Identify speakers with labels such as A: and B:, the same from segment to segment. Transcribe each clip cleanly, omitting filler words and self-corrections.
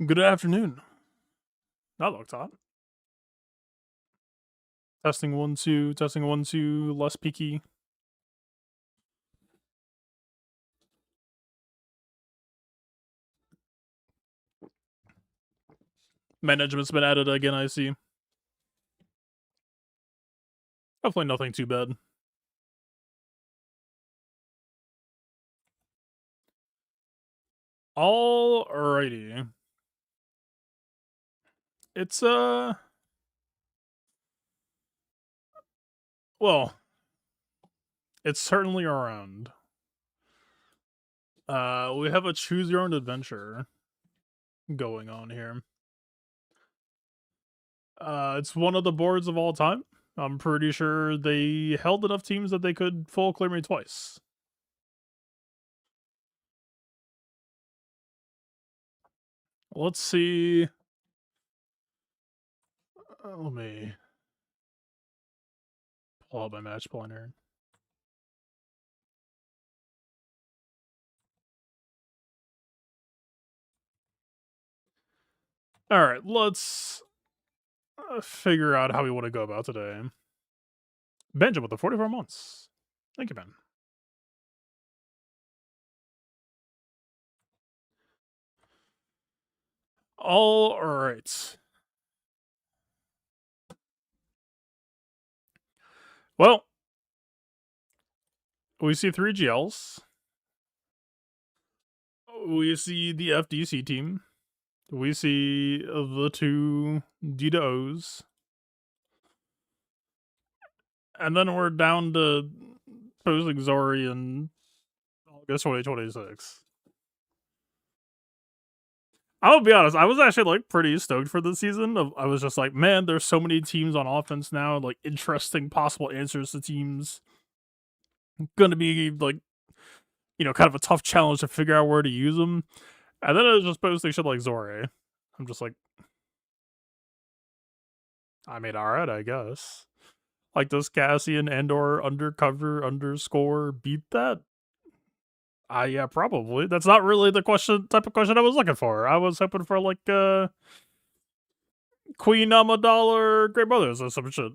A: Good afternoon. That looked hot. Testing 1 2, testing 1 2, less peaky. Management's been added again, I see. Hopefully nothing too bad. Alrighty. It's well, it's certainly around. We have a choose your own adventure going on here. It's one of the boards of all time. I'm pretty sure they held enough teams that they could full clear me twice. Let's see. Let me pull out my match planner. All right, let's figure out how we want to go about today. Benjamin with the 44 months. Thank you, Ben. All right. Well, we see 3 GLs. We see the FDC team. We see the 2 D to O's. And then we're down to posing Zori in August 2026. I'll be honest, I was actually like pretty stoked for this season. I was just like, man, there's so many teams on offense now, like interesting possible answers to teams. Gonna be like, kind of a tough challenge to figure out where to use them. And then it was just posting shit like Zore. I'm just like, I mean, alright, I guess. Like, does Cassian and/or undercover underscore beat that? Yeah, probably. That's not really the type of question I was looking for. I was hoping for like Queen Amidala Great Brothers or some shit.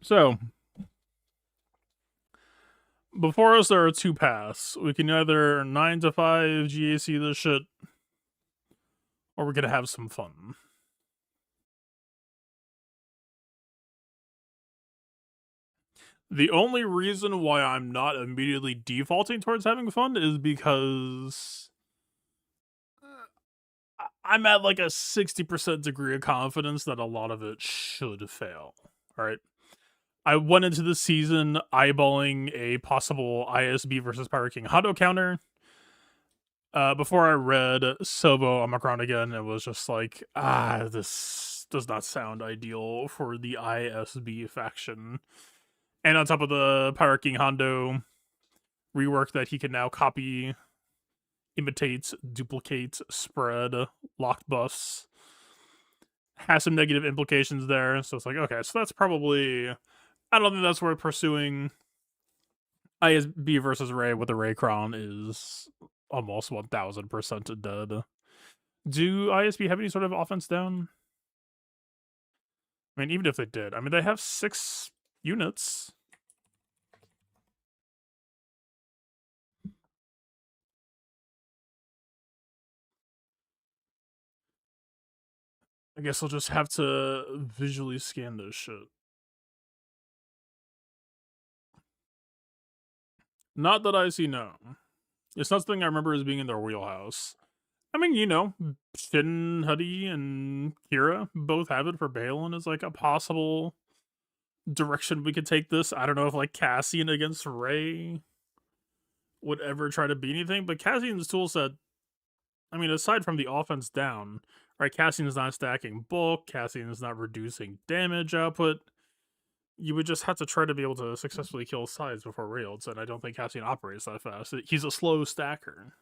A: So before us there are 2 paths. We can either 9 to 5 GAC this shit, or we're gonna have some fun. The only reason why I'm not immediately defaulting towards having fun is because I'm at like a 60% degree of confidence that a lot of it should fail. All right. I went into the season eyeballing a possible ISB versus Pirate King Hondo counter. Before I read Sobo Omicron again, it was just like, this does not sound ideal for the ISB faction. And on top of the Pirate King Hondo rework that he can now copy, imitate, duplicate, spread, locked buffs, has some negative implications there. So it's like, okay, so that's probably, I don't think that's worth pursuing. ISB versus Ray with the Raycron is almost 1000% dead. Do ISB have any sort of offense down? I mean, even if they did, I mean, they have 6 units. I guess I'll just have to visually scan this shit. Not that I see, no. It's not something I remember as being in their wheelhouse. I mean, Shin, Huddy, and Kira both have it for Balin as like a possible direction we could take this. I don't know if like Cassian against Ray would ever try to beat anything, but Cassian's toolset, I mean, aside from the offense down, right? Cassian's not stacking bulk, Cassian's not reducing damage output. You would just have to try to be able to successfully kill sides before Rails, and I don't think Cassian operates that fast. He's a slow stacker.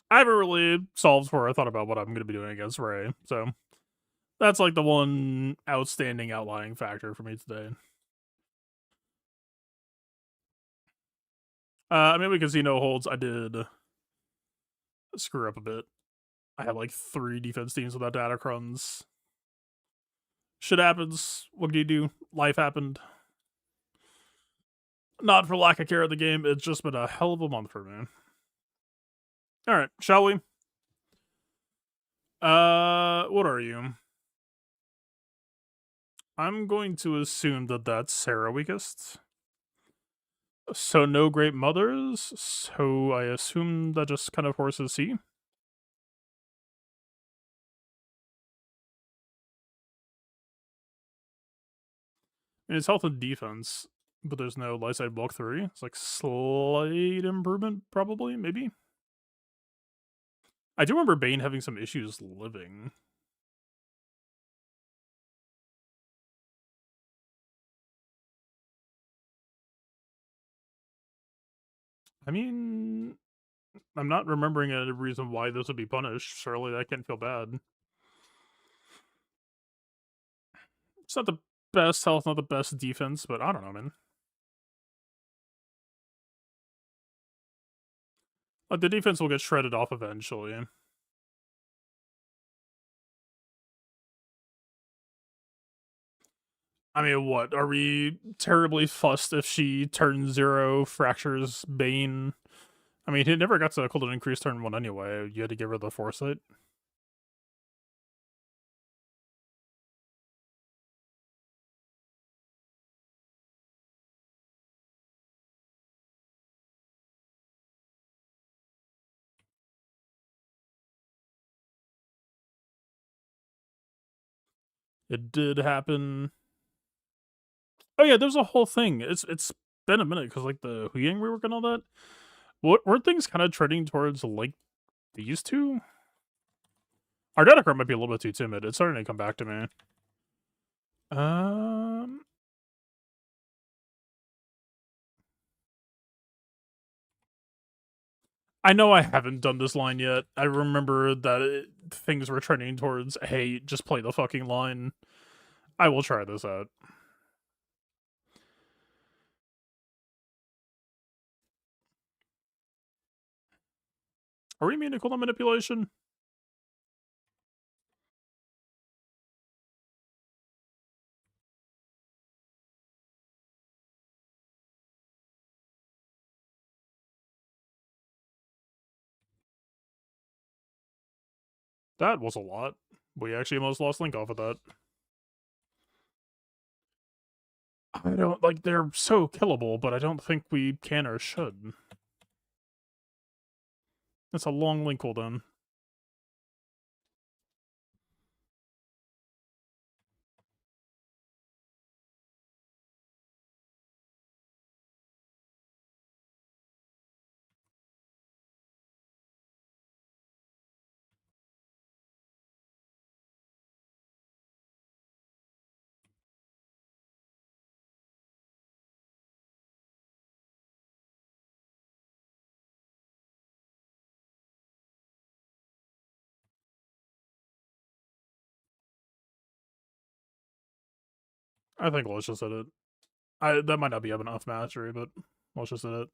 A: I haven't really solved for or thought about what I'm going to be doing against Ray, so that's like the one outstanding outlying factor for me today. I mean, we can see no holds. I did screw up a bit. I had like 3 defense teams without datacrons. Shit happens. What do you do? Life happened. Not for lack of care of the game. It's just been a hell of a month for me. All right, shall we? What are you? I'm going to assume that that's Sarah weakest. So no great mothers. So I assume that just kind of forces C. And it's health and defense, but there's no light side block 3. It's like slight improvement, probably, maybe. I do remember Bane having some issues living. I mean, I'm not remembering a reason why this would be punished. Surely that can't feel bad. It's not the best health, not the best defense, but I don't know, man. Like, the defense will get shredded off eventually. I mean, what? Are we terribly fussed if she turns 0, fractures Bane? I mean, he never got to cooldown increase turn 1 anyway. You had to get rid of the foresight. It did happen. Oh yeah, there's a whole thing. It's been a minute because like the Huyang rework and all that. Weren't things kind of trending towards like these two? Our data card might be a little bit too timid. It's starting to come back to me. I know I haven't done this line yet. I remember that things were trending towards, hey, just play the fucking line. I will try this out. Are we meaning cooldown manipulation? That was a lot. We actually almost lost Link off of that. I don't, like, they're so killable, but I don't think we can or should. It's a long Link cooldown. I think let's just hit it. That might not be enough mastery, but let's just hit it.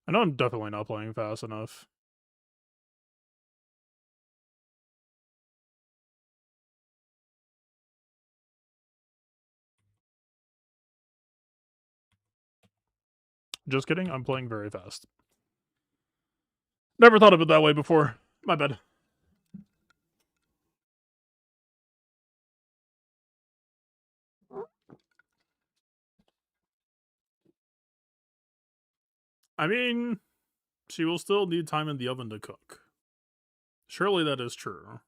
A: I know I'm definitely not playing fast enough. Just kidding, I'm playing very fast. Never thought of it that way before. My bad. I mean, she will still need time in the oven to cook. Surely that is true.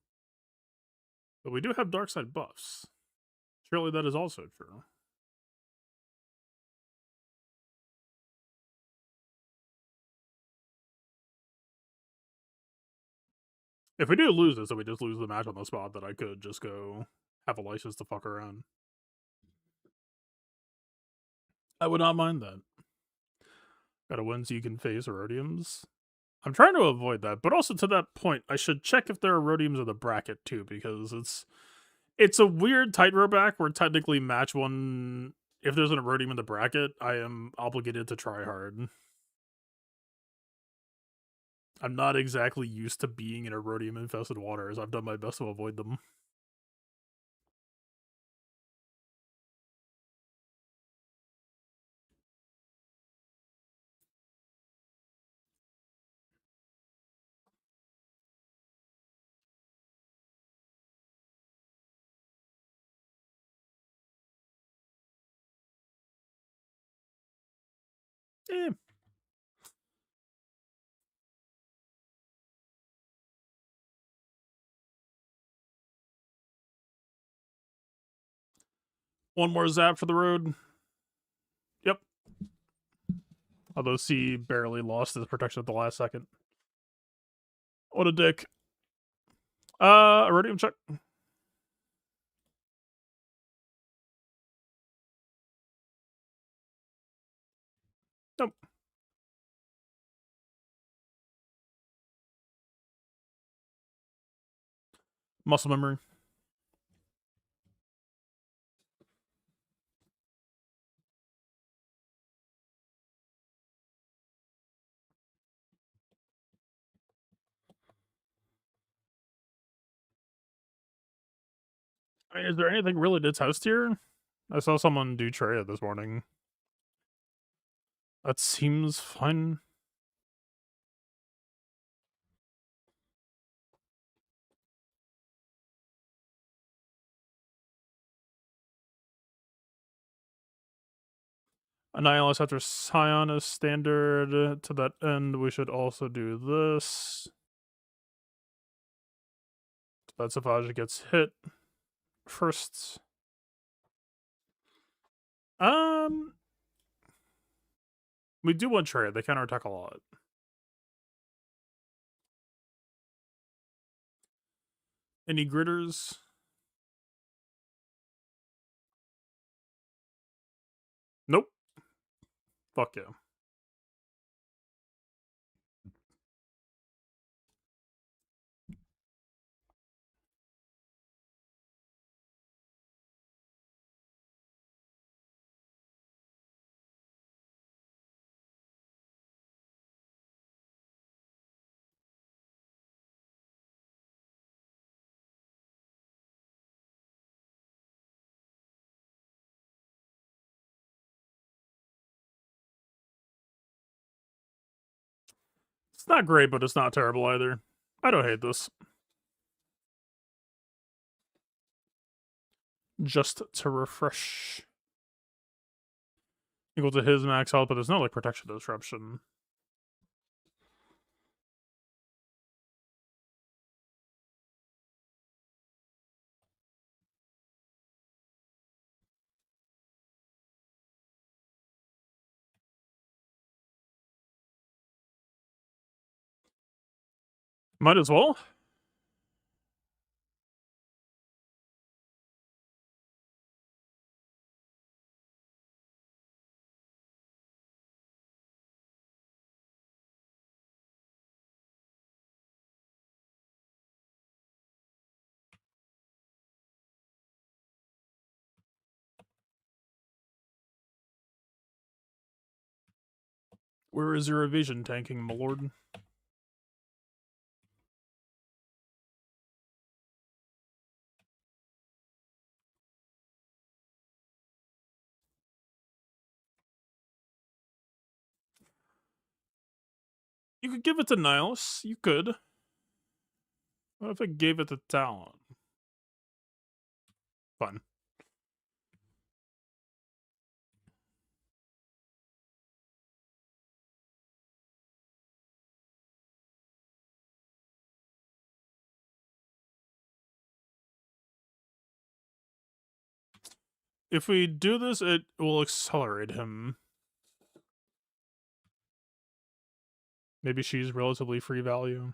A: But we do have dark side buffs. Surely that is also true. If we do lose this, then we just lose the match on the spot, that I could just go have a license to fuck around. I would not mind that. Gotta win so you can face Rhodiums. I'm trying to avoid that, but also to that point, I should check if there are Rhodiums in the bracket too, because it's a weird tightrope act where technically match one. If there's an Rhodium in the bracket, I am obligated to try hard. I'm not exactly used to being in a Rhodium infested waters. I've done my best to avoid them. Eh. One more zap for the road. Yep. Although C barely lost his protection at the last second. What a dick. Rhodium check. Nope. Muscle memory. I mean, is there anything really to test here? I saw someone do Treya this morning. That seems fine. Annihilus after Scion is standard. To that end, we should also do this. That Savage gets hit first. We do want Treya. They counterattack a lot. Any gritters? Nope. Fuck yeah. It's not great, but it's not terrible either. I don't hate this. Just to refresh. Equal to his max health, but there's no like protection disruption. Might as well. Where is your evasion tanking, my lord? You could give it to Niles. You could. What if I gave it to Talon? Fun. If we do this, it will accelerate him. Maybe she's relatively free value.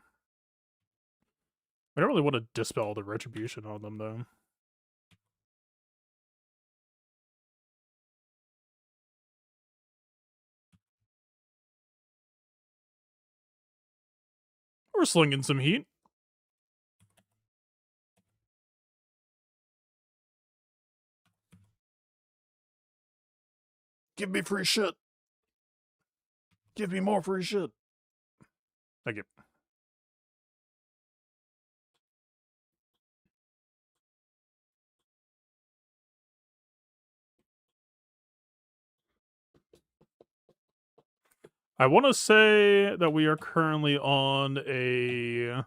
A: I don't really want to dispel the retribution on them, though. We're slinging some heat. Give me free shit. Give me more free shit. Thank you. I want to say that we are currently on a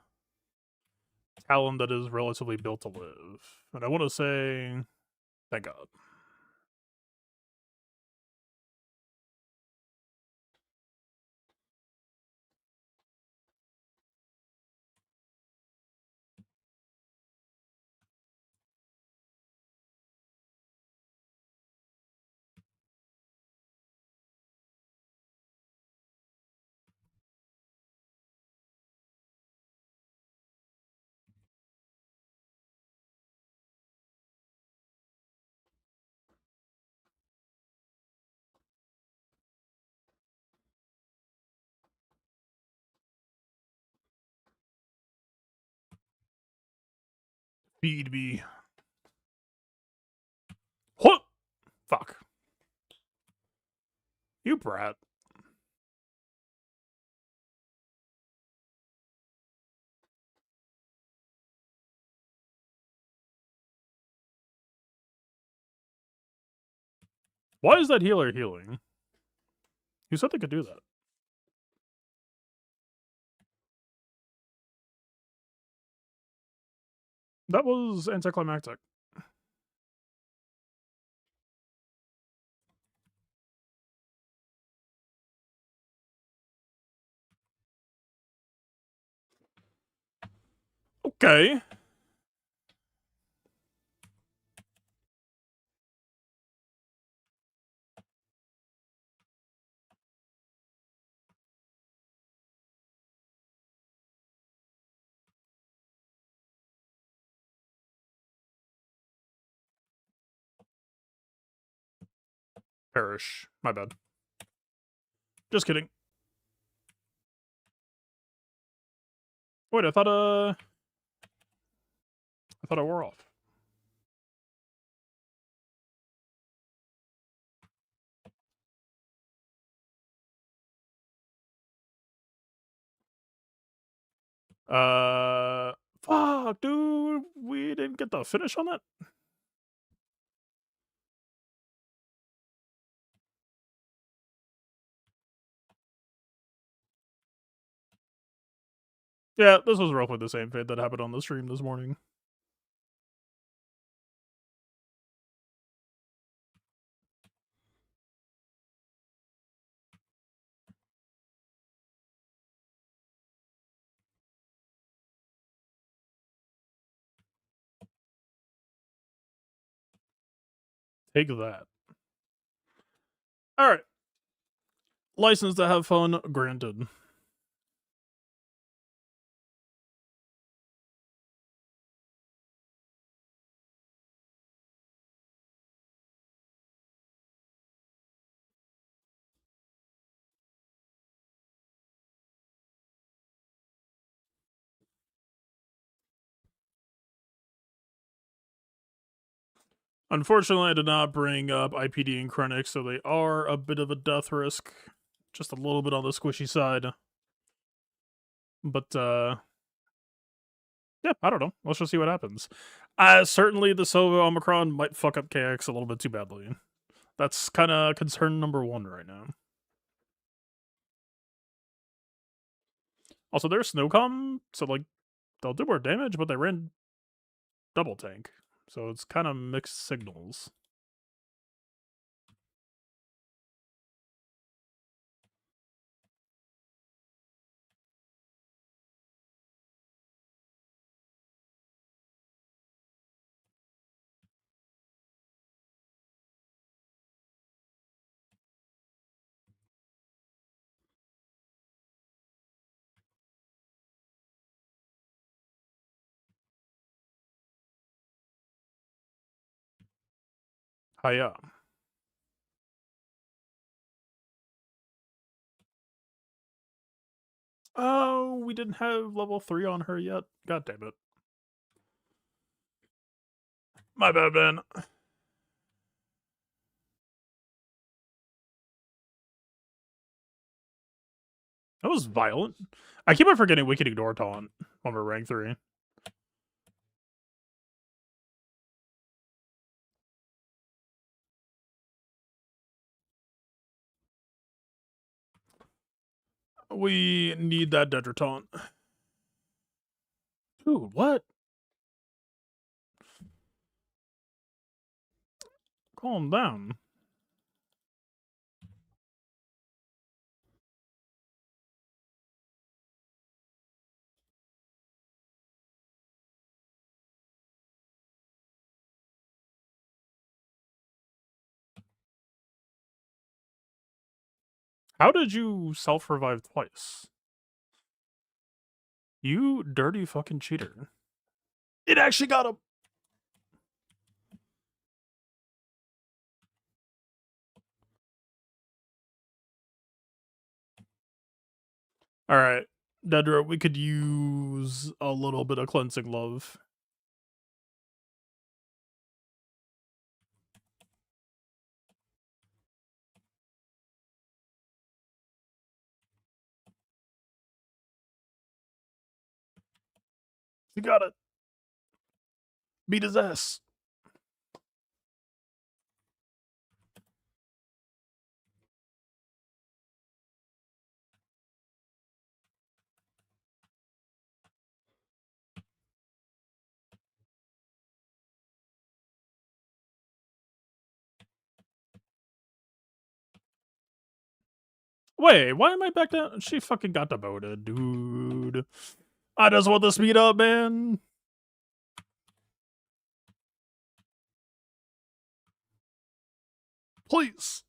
A: talon that is relatively built to live. And I want to say, thank God. Feed me. What? Fuck. You brat. Why is that healer healing? Who said they could do that? That was anticlimactic. Okay. Perish. My bad. Just kidding. Wait, I thought I wore off. Fuck, dude. We didn't get the finish on that? Yeah, this was roughly the same fate that happened on the stream this morning. Take that. Alright. License to have fun, granted. Unfortunately, I did not bring up IPD and Krennic, so they are a bit of a death risk. Just a little bit on the squishy side. But, yeah, I don't know. Let's just see what happens. Certainly the Sova Omicron might fuck up KX a little bit too badly. That's kind of concern number one right now. Also, they're Snowcom, so, like, they'll do more damage, but they ran double tank. So it's kind of mixed signals. Hiya. Oh, we didn't have level 3 on her yet. God damn it. My bad, man. That was violent. I keep on forgetting we can ignore taunt when we're rank 3. We need that Dedra taunt. Dude, what? Calm down. How did you self-revive twice? You dirty fucking cheater. It actually got him! Alright, Dedra, we could use a little bit of cleansing love. You got it. Beat his ass. Wait, why am I back down? She fucking got demoted, dude. I just want the speed up, man. Please.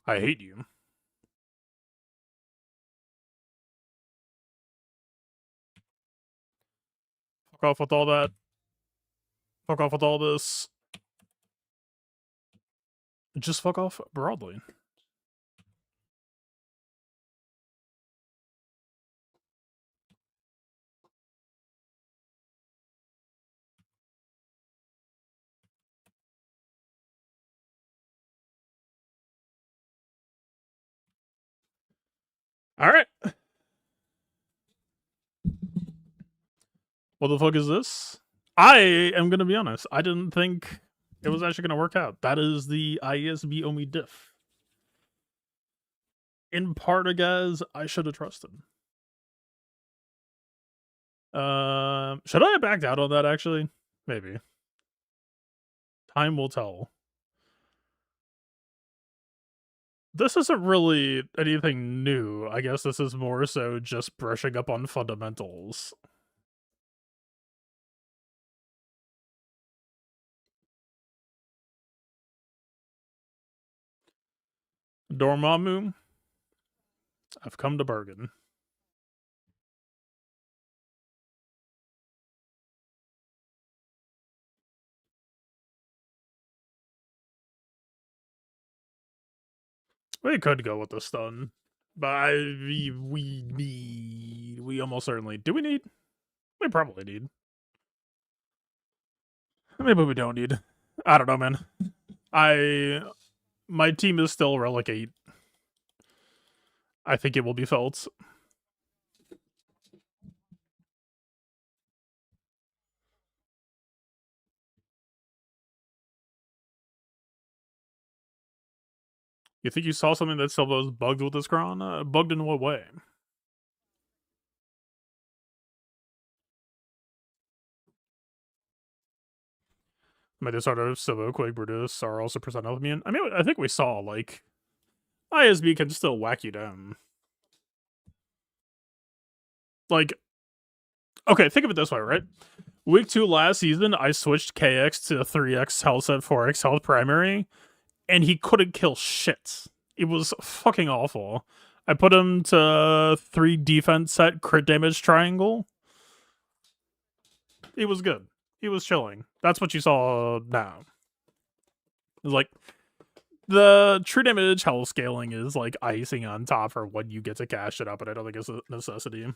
A: I hate you. Fuck off with all that. Fuck off with all this. Just fuck off broadly. Alright. What the fuck is this? I am gonna be honest. I didn't think it was actually gonna work out. That is the ISB Omi diff. In part, guys, I should have trusted. Should I have backed out on that actually? Maybe. Time will tell. This isn't really anything new. I guess this is more so just brushing up on fundamentals. Dormammu, I've come to bargain. We could go with the stun, but we almost certainly do. We need? We probably need. Maybe we don't need. I don't know, man. My team is still Relic 8. I think it will be felt. You think you saw something that Silva was bugged with this Kron? Bugged in what way? Medusardo, Silva, Quake, Brutus are also percent health immune. I mean, I think we saw, like, ISB can still whack you down. Like, okay, think of it this way, right? Week 2 last season, I switched KX to 3x health at 4x health primary, and he couldn't kill shit. It was fucking awful. I put him to 3 defense set crit damage triangle. He was good. He was chilling. That's what you saw now. It's like the true damage health scaling is like icing on top for when you get to cash it up, but I don't think it's a necessity.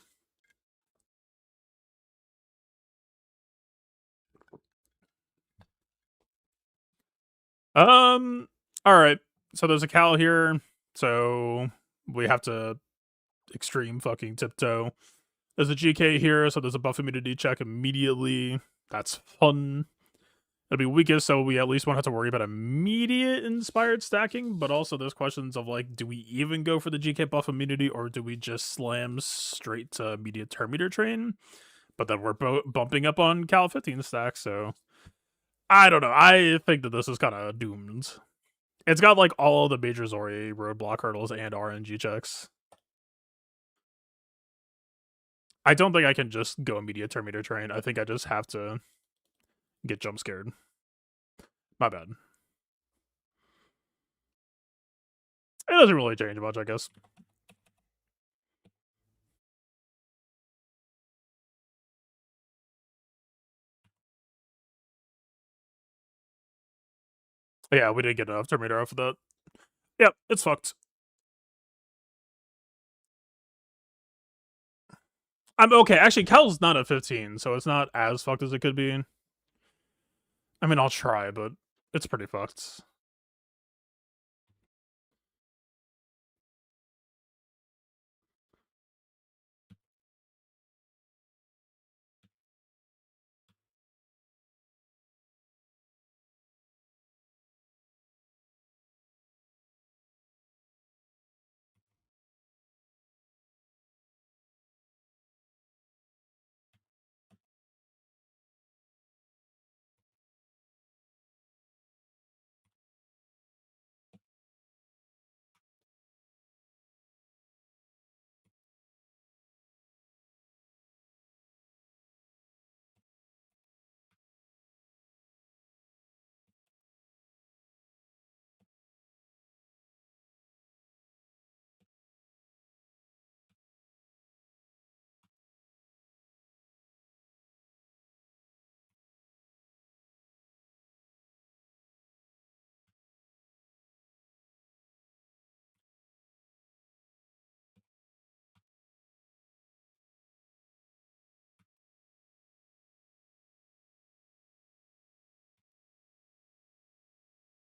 A: All right. So there's a Cal here, so we have to extreme fucking tiptoe. There's a GK here, so there's a buff immunity check immediately. That's fun. It'll be weakest, so we at least won't have to worry about immediate inspired stacking, but also there's questions of like, do we even go for the GK buff immunity, or do we just slam straight to immediate turn meter train? But then we're bumping up on Cal 15 stack, so I don't know. I think that this is kind of doomed. It's got like all of the major Zori roadblock hurdles and RNG checks. I don't think I can just go immediate turn meter train. I think I just have to get jump scared. My bad. It doesn't really change much, I guess. Yeah, we didn't get enough turn meter off of that. Yep, it's fucked. I'm okay. Actually, Kel's not at 15, so it's not as fucked as it could be. I mean, I'll try, but it's pretty fucked.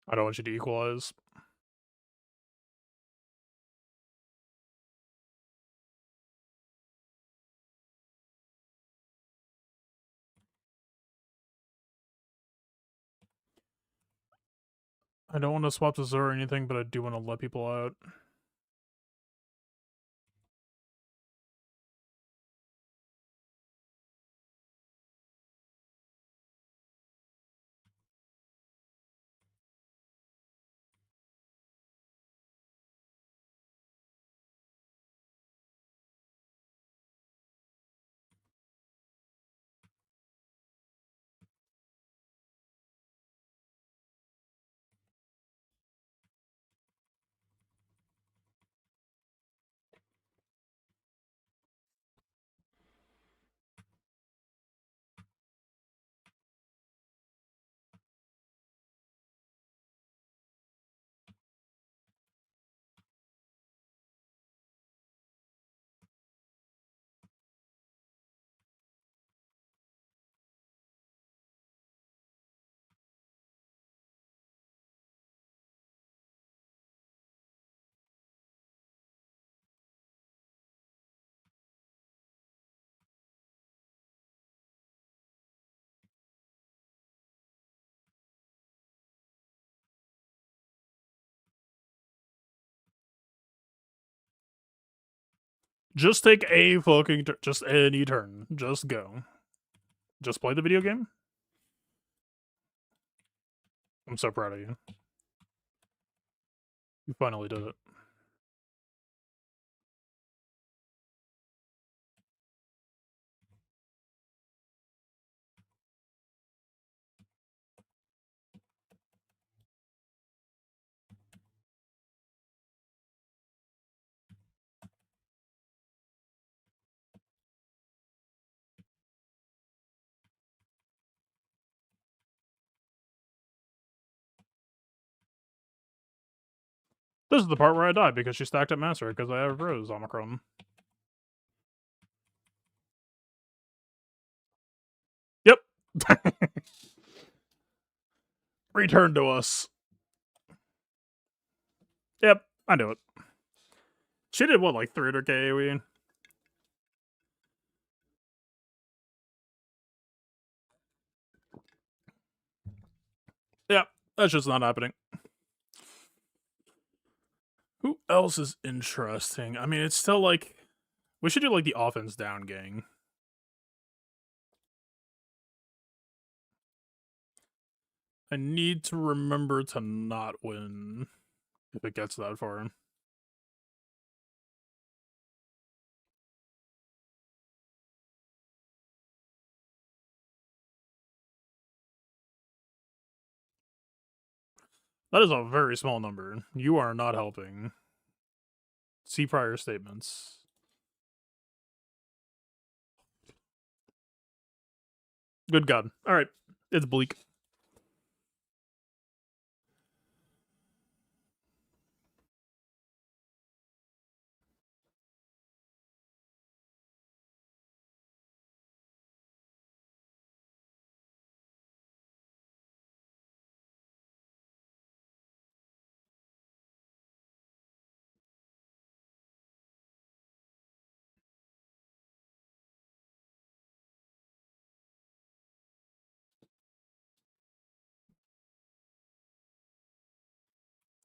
A: I don't want you to equalize. I don't want to swap to Zoro or anything, but I do want to let people out. Just take a fucking turn. Just any turn. Just go. Just play the video game. I'm so proud of you. You finally did it. This is the part where I die because she stacked up Master because I have Rose Omicron. Yep. Return to us. Yep, I knew it. She did what, like 300k AoE? Yeah, that's just not happening. Who else is interesting? I mean, it's still like... We should do like the offense down gang. I need to remember to not win if it gets that far. That is a very small number. You are not helping. See prior statements. Good God. Alright. It's bleak.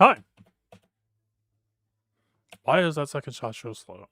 A: Hi. Why is that second shot so slow?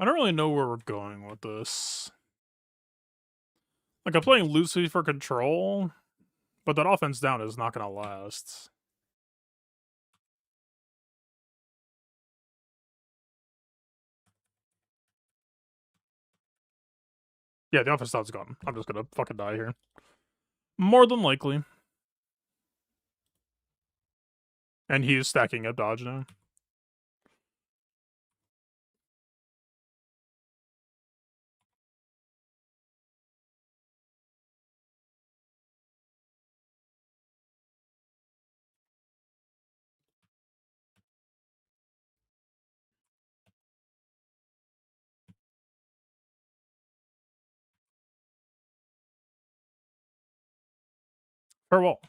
A: I don't really know where we're going with this. Like, I'm playing loosely for control, but that offense down is not gonna last. Yeah, the offense down's gone. I'm just gonna fucking die here. More than likely. And he is stacking up dodge now. Farewell.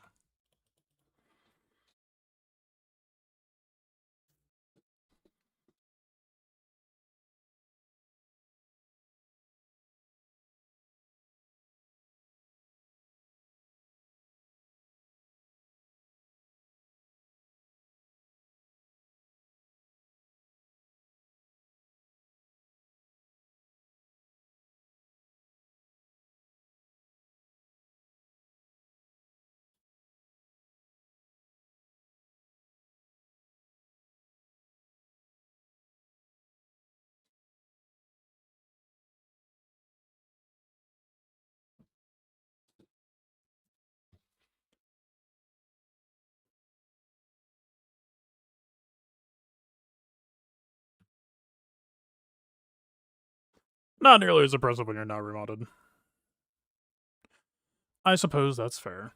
A: Not nearly as impressive when you're not remodded. I suppose that's fair.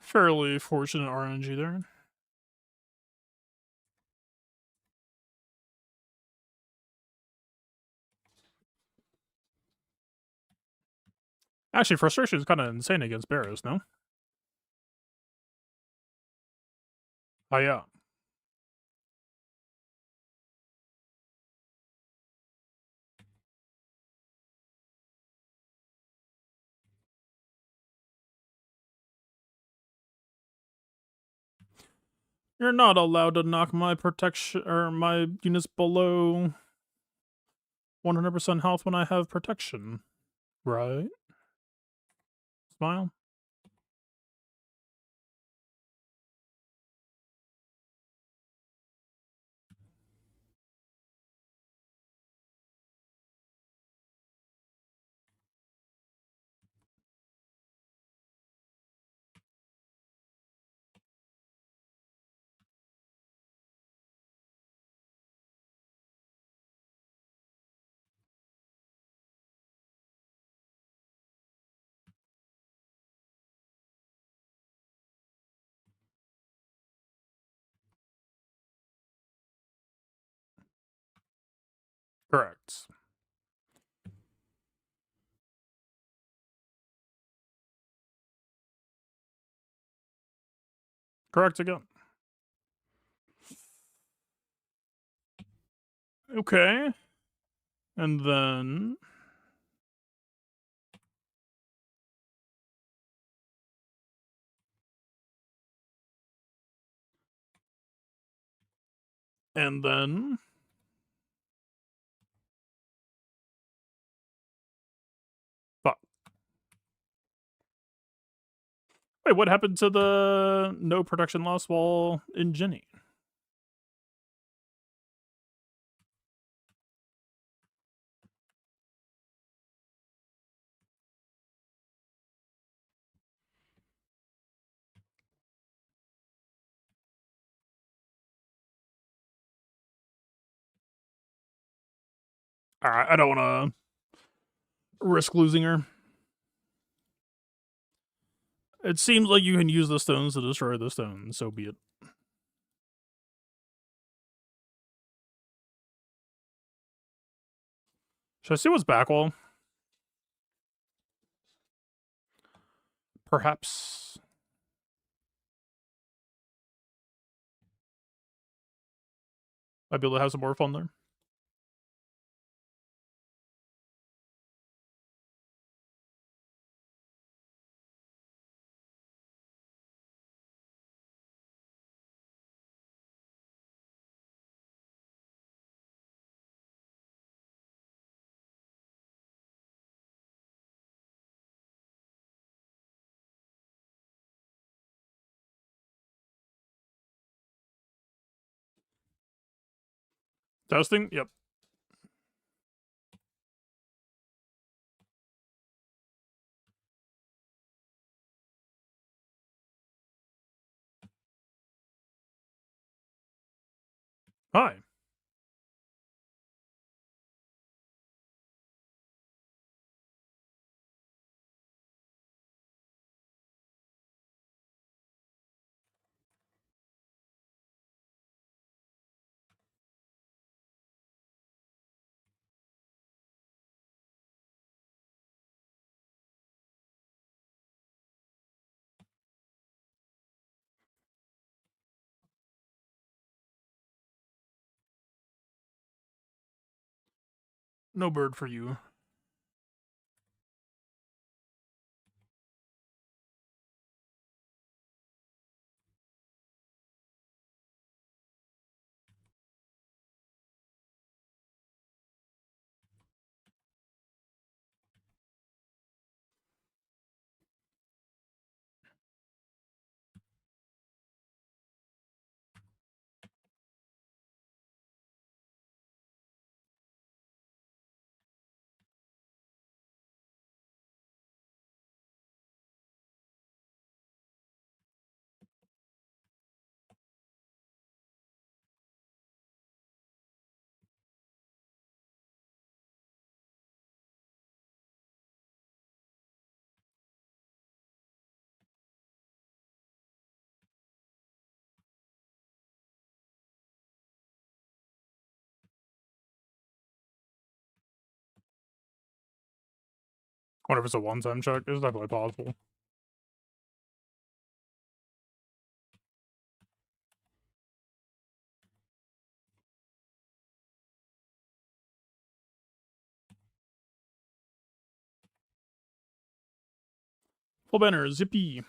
A: Fairly fortunate RNG there. Actually, frustration is kind of insane against Barrows, no? Oh, yeah. You're not allowed to knock my protection or my units below 100% health when I have protection. Right? Smile. Correct. Correct again. Okay. And then... And then... Fuck. Wait, what happened to the no protection loss wall in Jenny? Alright, I don't want to risk losing her. It seems like you can use the stones to destroy the stones, so be it. Should I see what's back wall? Perhaps. Might be able to have some more fun there. Testing? Yep. Hi. No bird for you. Wonder if it's a one-time check. It's definitely possible. Full banner, zippy.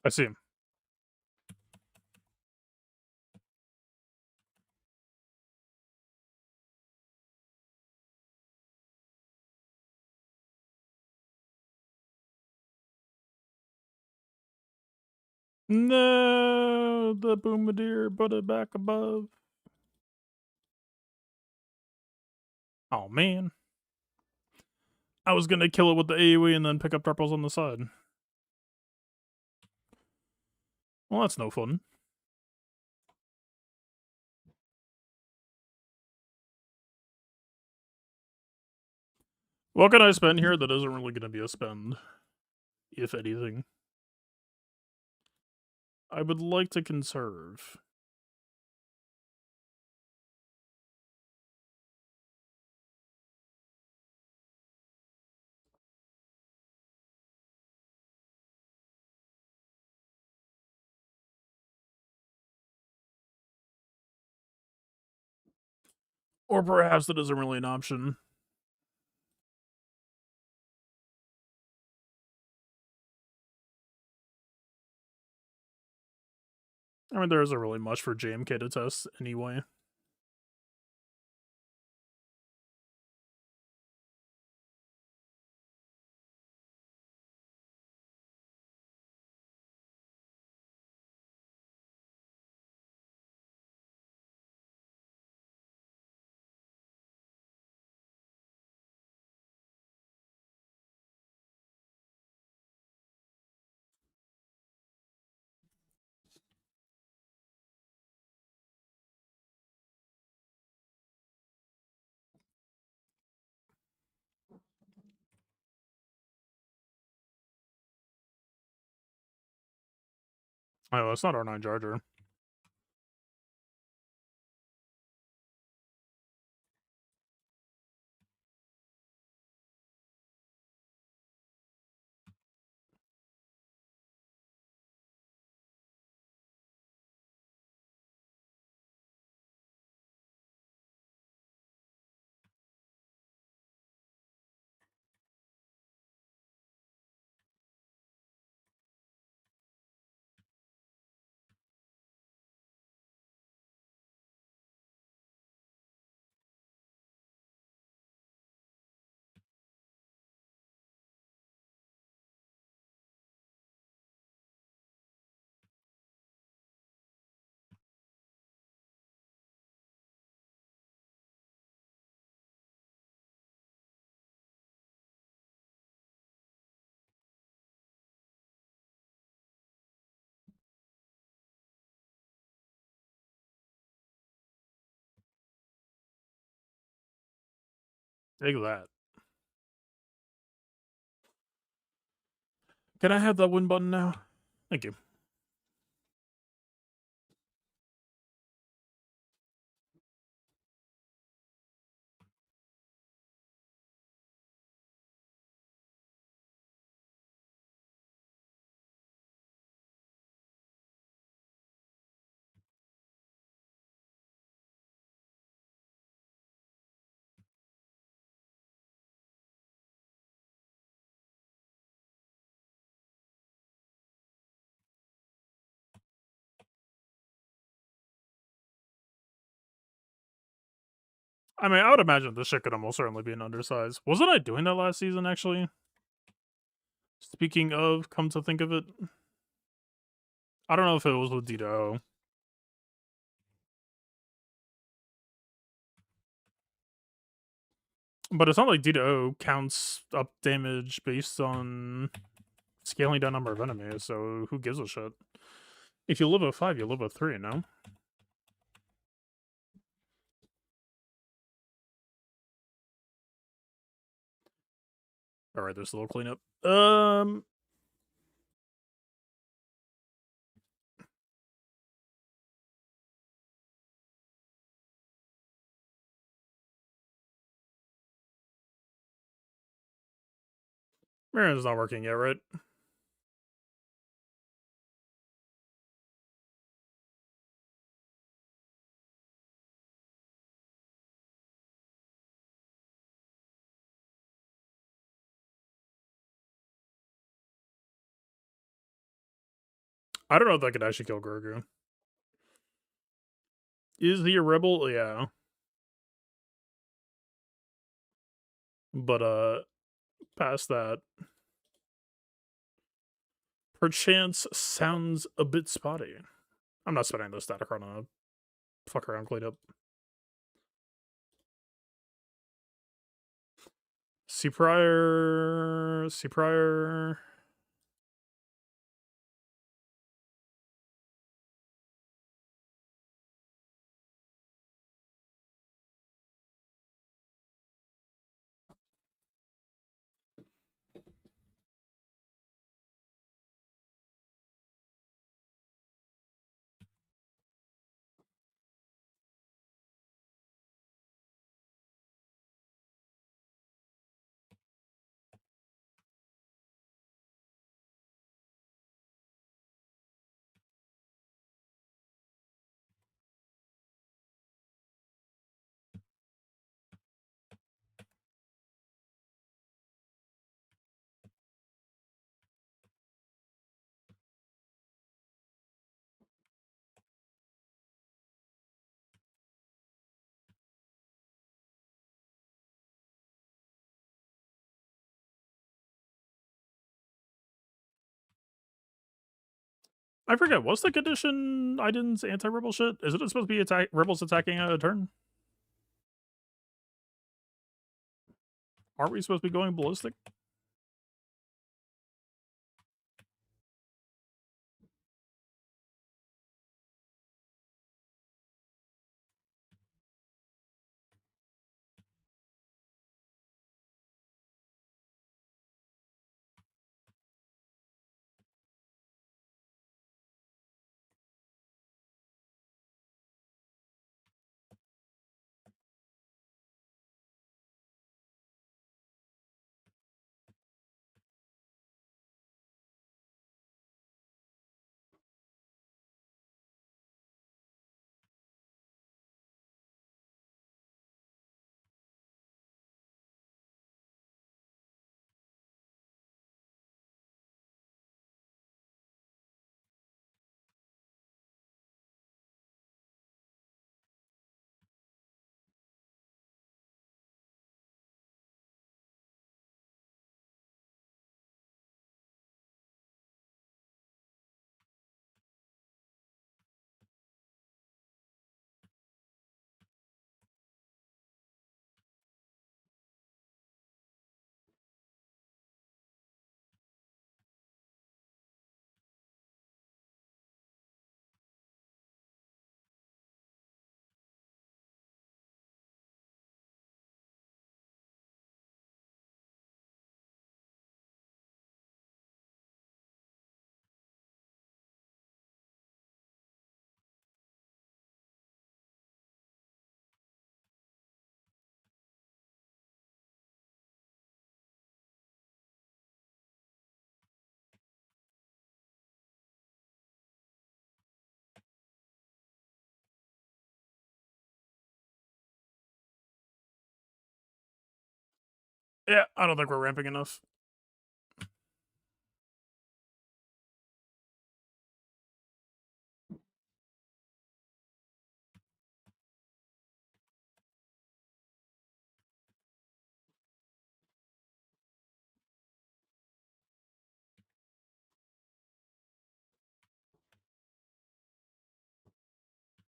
A: I see. No, the Boomadeer put it back above. Oh man. I was gonna kill it with the AoE and then pick up triples on the side. Well, that's no fun. What can I spend here that isn't really gonna be a spend? If anything. I would like to conserve. Or perhaps that isn't really an option. I mean, there isn't really much for JMK to test anyway. Oh, that's not R9 Charger. Take that. Can I have that win button now? Thank you. I mean, I would imagine this shit could almost certainly be an undersize. Wasn't I doing that last season, actually? Speaking of, come to think of it. I don't know if it was with Dito. But it's not like D to O counts up damage based on scaling down number of enemies, so who gives a shit? If you live with 5, you live with 3, no? Alright, there's a little cleanup. Mirren's not working yet, right? I don't know if that could actually kill Grogu. Is he a rebel? Yeah. But, past that, perchance sounds a bit spotty. I'm not spending the static on a fuck around cleanup. See prior. See prior. I forget, what's the condition Iden's anti-rebel shit? Is it supposed to be rebels attacking a turn? Aren't we supposed to be going ballistic? Yeah, I don't think we're ramping enough.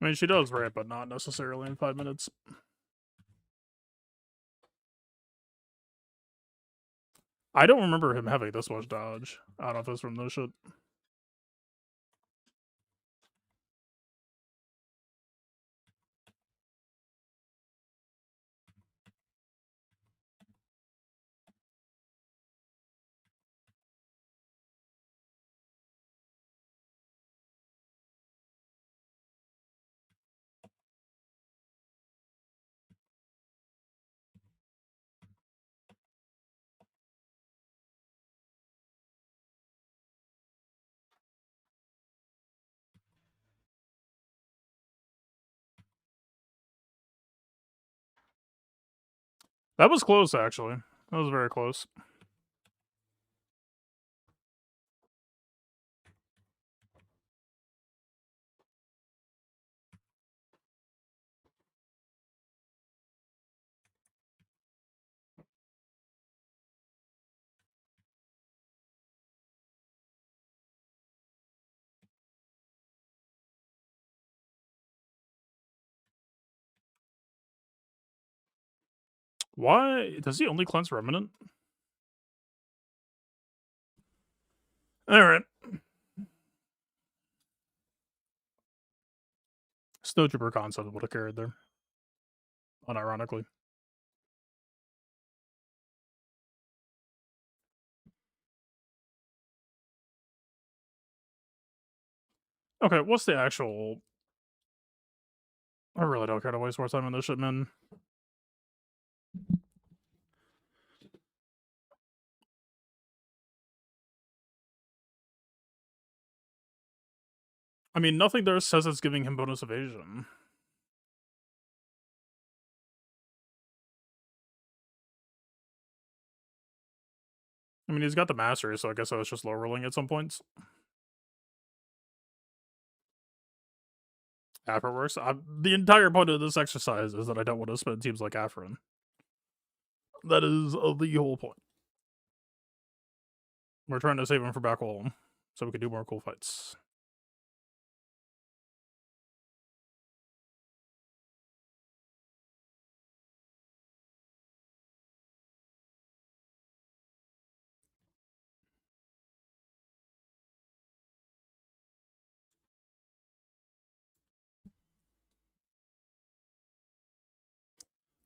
A: I mean, she does ramp, but not necessarily in 5 minutes. I don't remember him having this much dodge out of us from this shit. That was close, actually. That was very close. Why? Does he only cleanse Remnant? Alright. Snowtrooper concept would have carried there. Unironically. Okay, what's the actual... I really don't care to waste more time on this shit, man. I mean, nothing there says it's giving him bonus evasion. I mean, he's got the mastery, so I guess I was just low rolling at some points. Afro works. The entire point of this exercise is that I don't want to spend teams like Afrin. That is the whole point. We're trying to save him for back wall, so we can do more cool fights.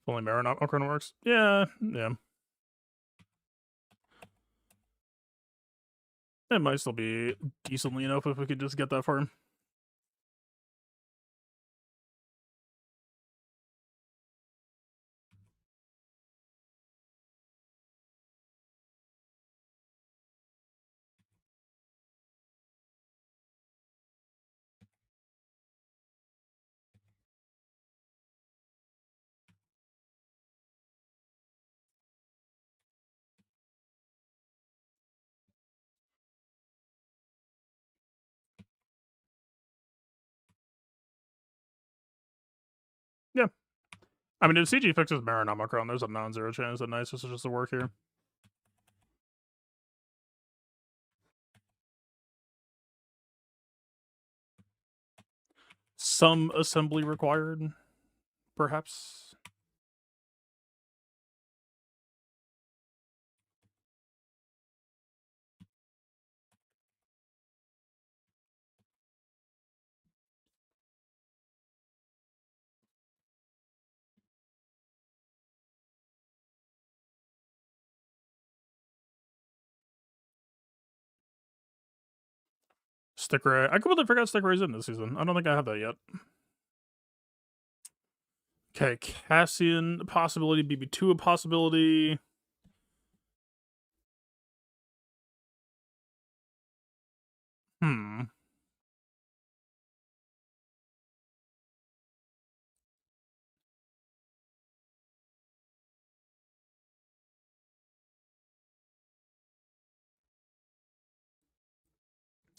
A: Only Marinot Ocarina works. Yeah. It might still be decently enough if we could just get that far. Yeah. I mean, if CG fixes Marinot, there's a non-zero chance that Nisus is just to work here. Some assembly required, perhaps. Stick Ray. I completely forgot Stick Ray's in this season. I don't think I have that yet. Okay, Cassian, a possibility. BB2, a possibility.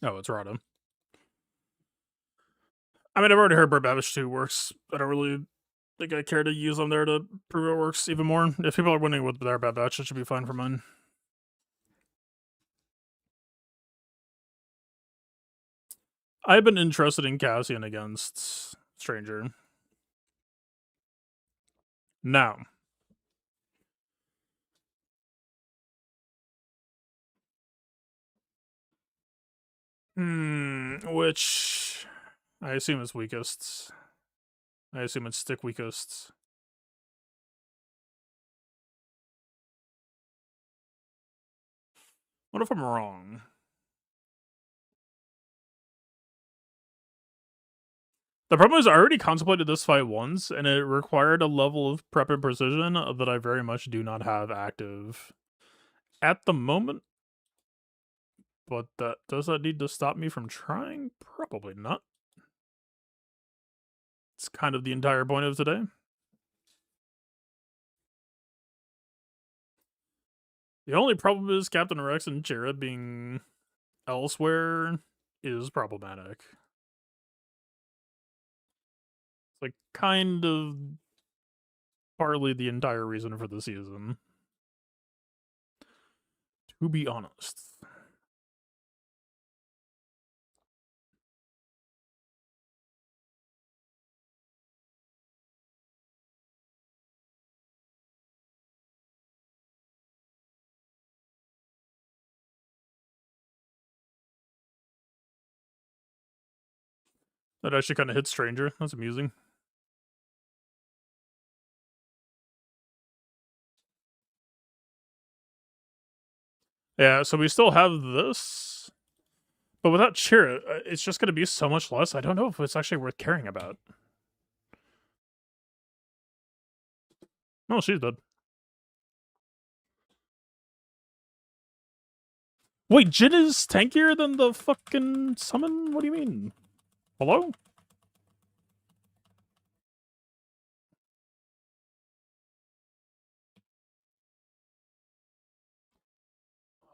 A: Oh, it's Rada. I mean, I've already heard Babish 2 works. I don't really think I care to use them there to prove it works even more. If people are winning with their Babish, it should be fine for mine. I've been interested in Cassian against Stranger. Now, Which I assume is weakest. I assume it's stick weakest. What if I'm wrong? The problem is I already contemplated this fight once, and it required a level of prep and precision that I very much do not have active at the moment. But does that need to stop me from trying? Probably not. It's kind of the entire point of today. The only problem is Captain Rex and Jared being elsewhere is problematic. It's like kind of partly the entire reason for the season, to be honest. That actually kind of hit Stranger. That's amusing. Yeah, so we still have this. But without Cheer, it's just going to be so much less. I don't know if it's actually worth caring about. Oh, she's dead. Wait, Jin is tankier than the fucking summon? What do you mean? Hello?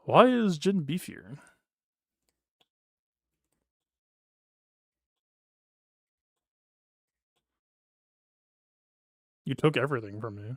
A: Why is Jin beefier? You took everything from me.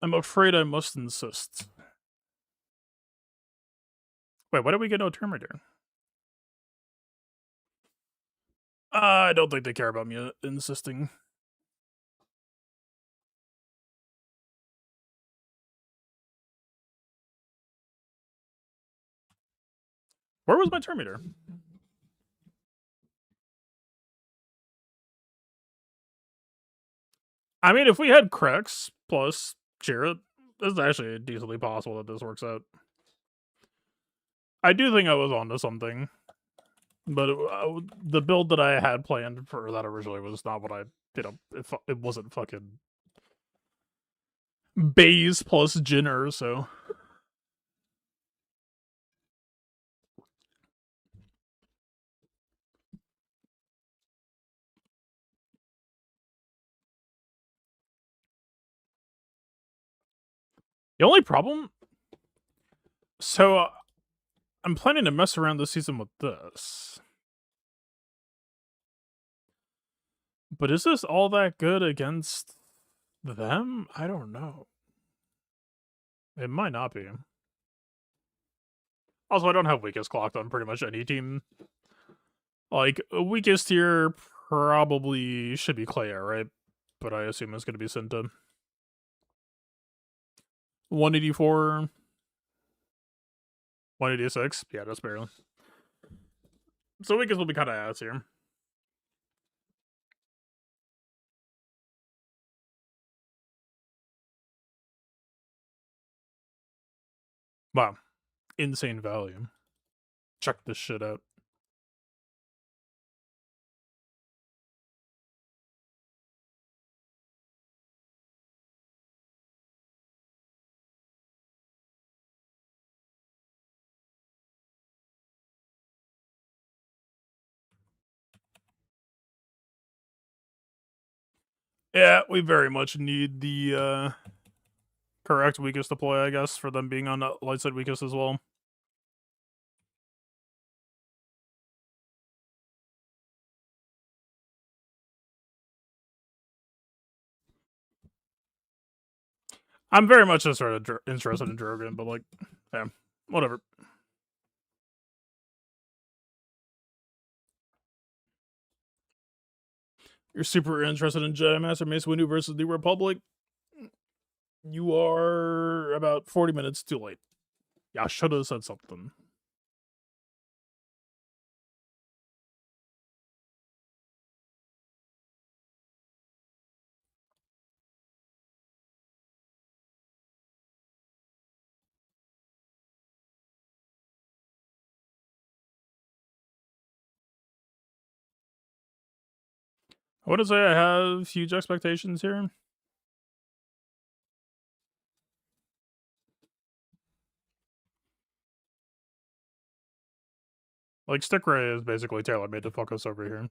A: I'm afraid I must insist. Wait, why did we get no Terminator? I don't think they care about me insisting. Where was my Terminator? I mean, if we had Krex plus Jarrett, it's actually decently possible that this works out. I do think I was onto something. But the build that I had planned for that originally was not what I, it wasn't fucking Baze plus Jinner, so. The only problem, so I'm planning to mess around this season with this. But is this all that good against them? I don't know. It might not be. Also, I don't have weakest clocked on pretty much any team. Like, weakest here probably should be Clea, right? But I assume it's going to be Cinta. 184. 186? Yeah, that's barely. So weakest will be kind of ass here. Wow. Insane value. Check this shit out. Yeah, we very much need the correct weakest deploy, I guess, for them being on light side weakest as well. I'm very much just sort of interested in Drogon, but like, yeah, whatever. You're super interested in Jedi Master Mace Windu versus the Republic. You are about 40 minutes too late. Yeah, I should have said something. I would say I have huge expectations here. Like, Stick Ray is basically tailor-made to fuck us over here.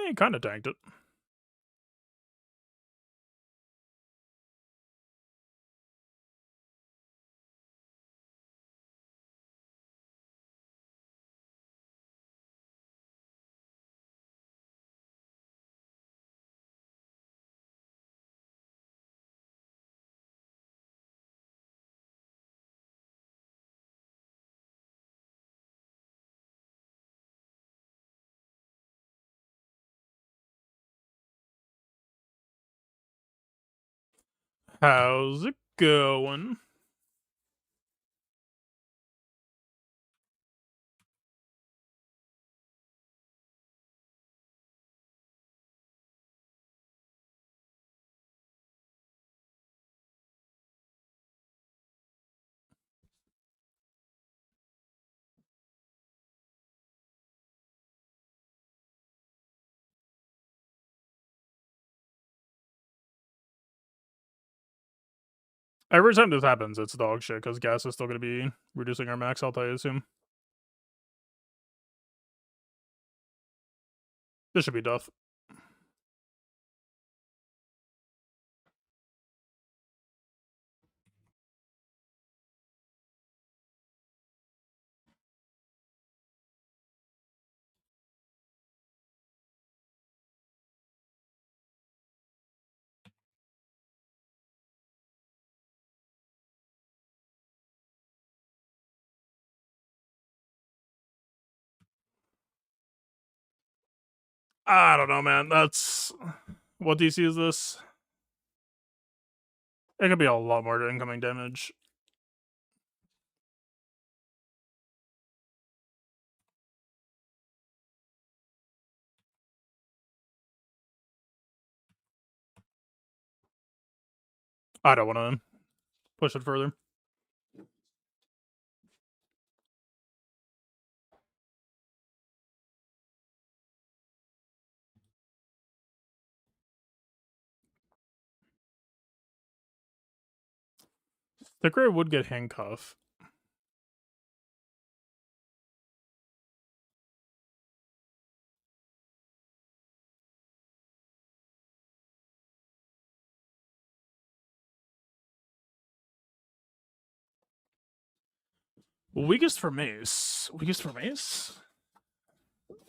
A: He kind of tanked it. How's it going? Every time this happens, it's dog shit, because gas is still going to be reducing our max health, I assume. This should be death. I don't know, man. That's... What DC is this? It could be a lot more incoming damage. I don't want to push it further. The Grey would get handcuff. Weakest for Mace. Weakest for Mace?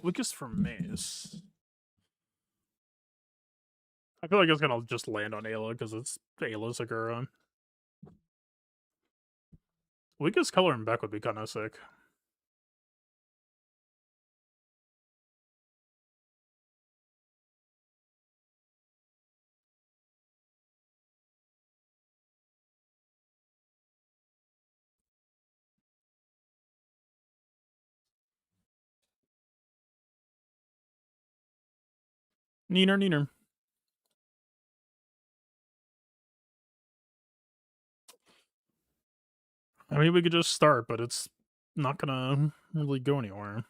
A: Weakest for Mace. I feel like it's gonna just land on Ayla because it's Ayla Sakura. Weakest color in Beck would be kind of sick. Neener. I mean, we could just start, but it's not gonna really go anywhere.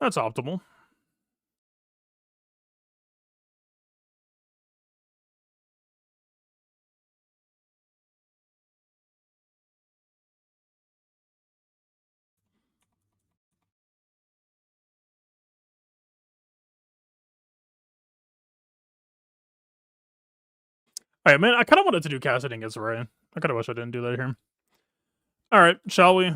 A: That's optimal. Alright, man, I kinda wanted to do casting against Ray. I kinda wish I didn't do that here. Alright, shall we?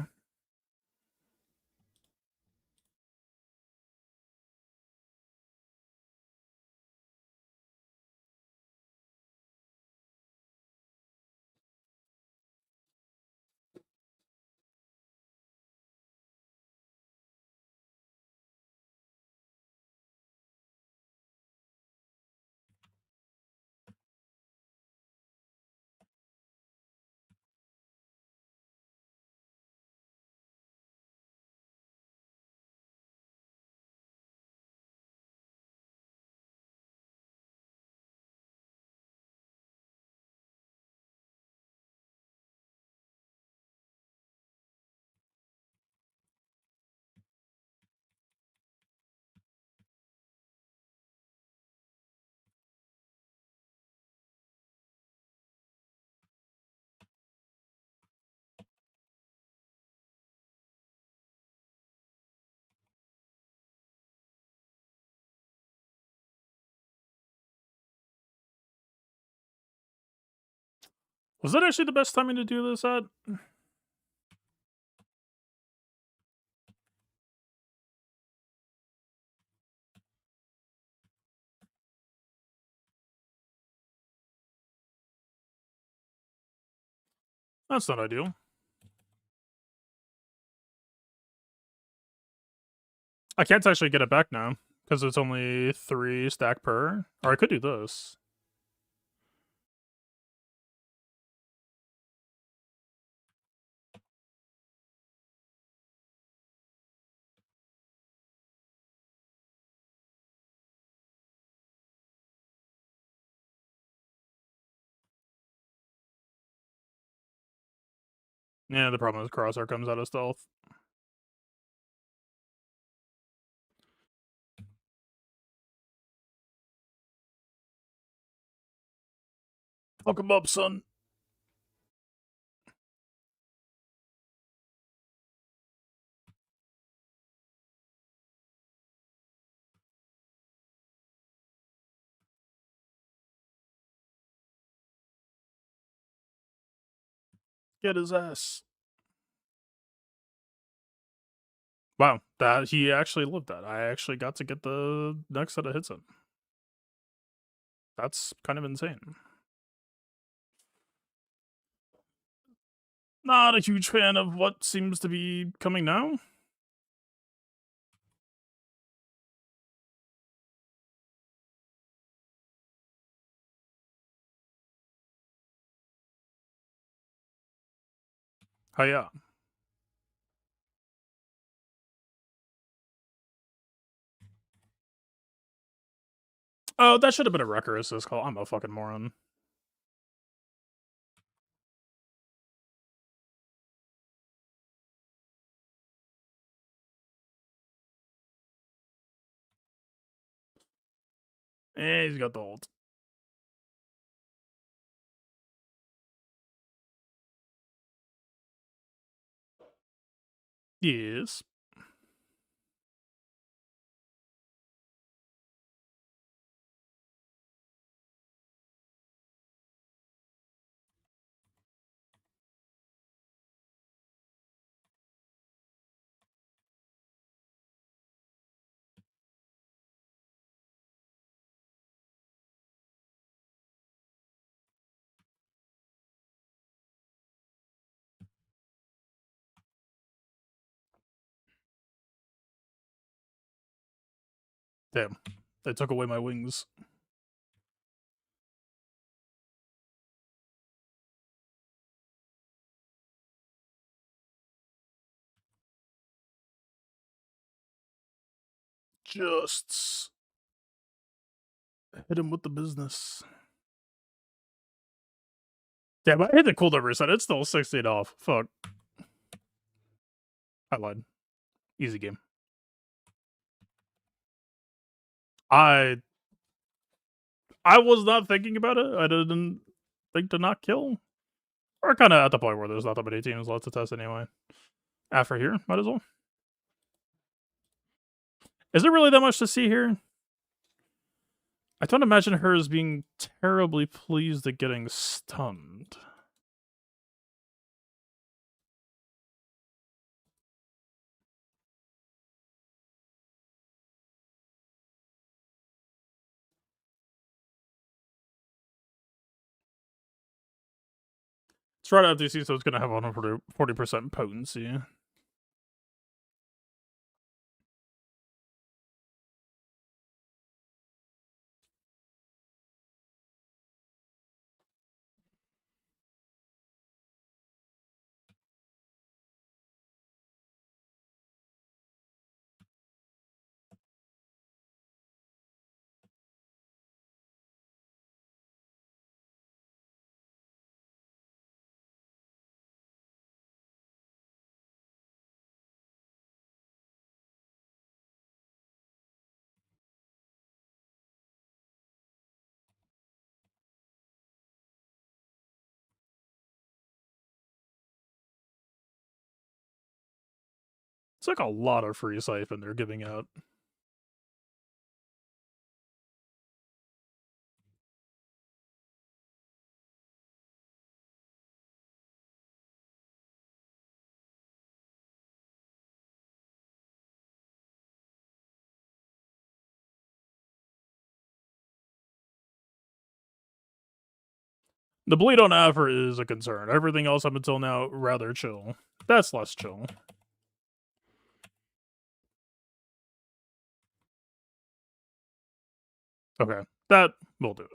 A: Was that actually the best timing to do this at? That's not ideal. I can't actually get it back now, because it's only 3 stack per. Or I could do this. Yeah, the problem is Crosshair comes out of stealth. Fuck him up, son. Get his ass. Wow, that he actually lived that. I actually got to get the next set of hits in. That's kind of insane. Not a huge fan of what seems to be coming now. Oh yeah. Oh, that should have been a wrecker assist call. I'm a fucking moron. He's got the ult. Yes. Damn. They took away my wings. Just hit him with the business. Damn, I hit the cooldown reset. It's still 68 off. Fuck. I lied. Easy game. I was not thinking about it. I didn't think to not kill. We're kind of at the point where there's not that many teams left to test anyway. After here, might as well. Is there really that much to see here? I don't imagine her as being terribly pleased at getting stunned. It's right out DC, so it's going to have 140% potency. It's like a lot of free siphon they're giving out. The bleed on Affer is a concern. Everything else up until now, rather chill. That's less chill. Okay, that will do it.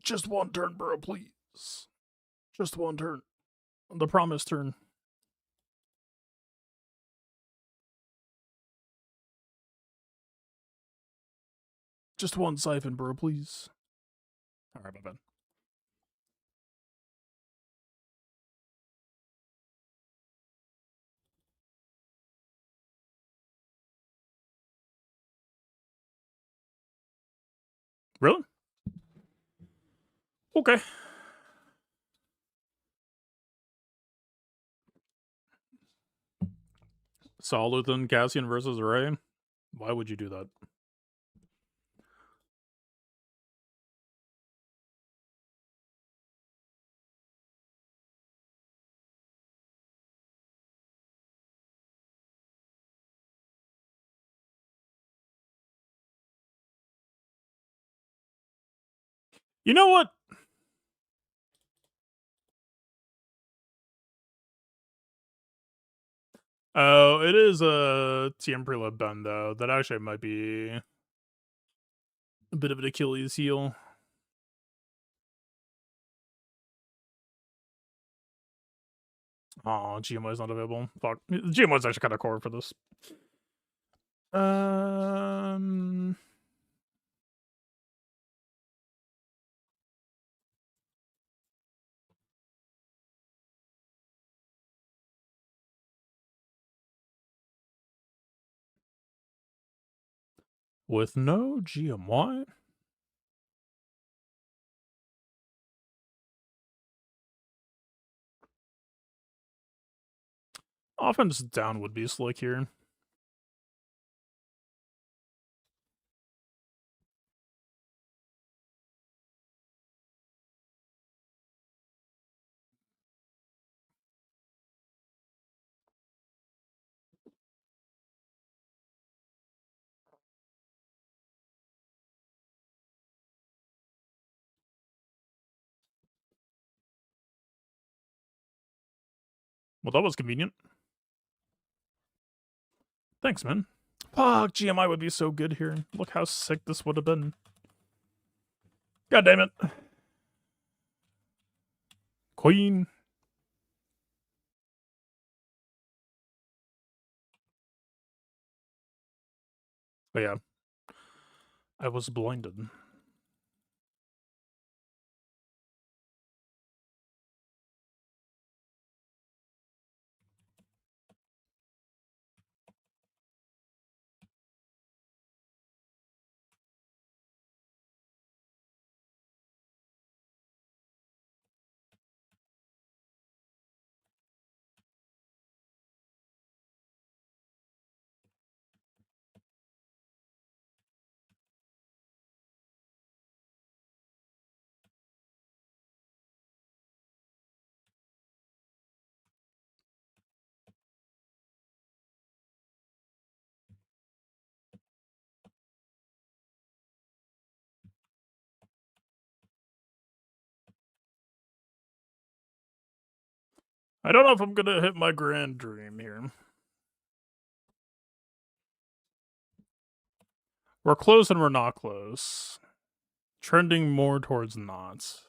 A: Just one turn, bro, please. Just one turn. The promised turn. Just one siphon, bro, please. Alright, my bad. Really? Okay. Soluthan Cassian versus Ray. Why would you do that? You know what? Oh, it is a TM preload bend, though. That actually might be a bit of an Achilles heel. Oh, GMO is not available. Fuck. GMO is actually kind of core for this. With no GMY? Offense down would be slick here. Well, that was convenient. Thanks, man. Fuck, GMI would be so good here. Look how sick this would have been. God damn it. Queen. But yeah. I was blinded. I don't know if I'm gonna hit my grand dream here. We're close and we're not close. Trending more towards not.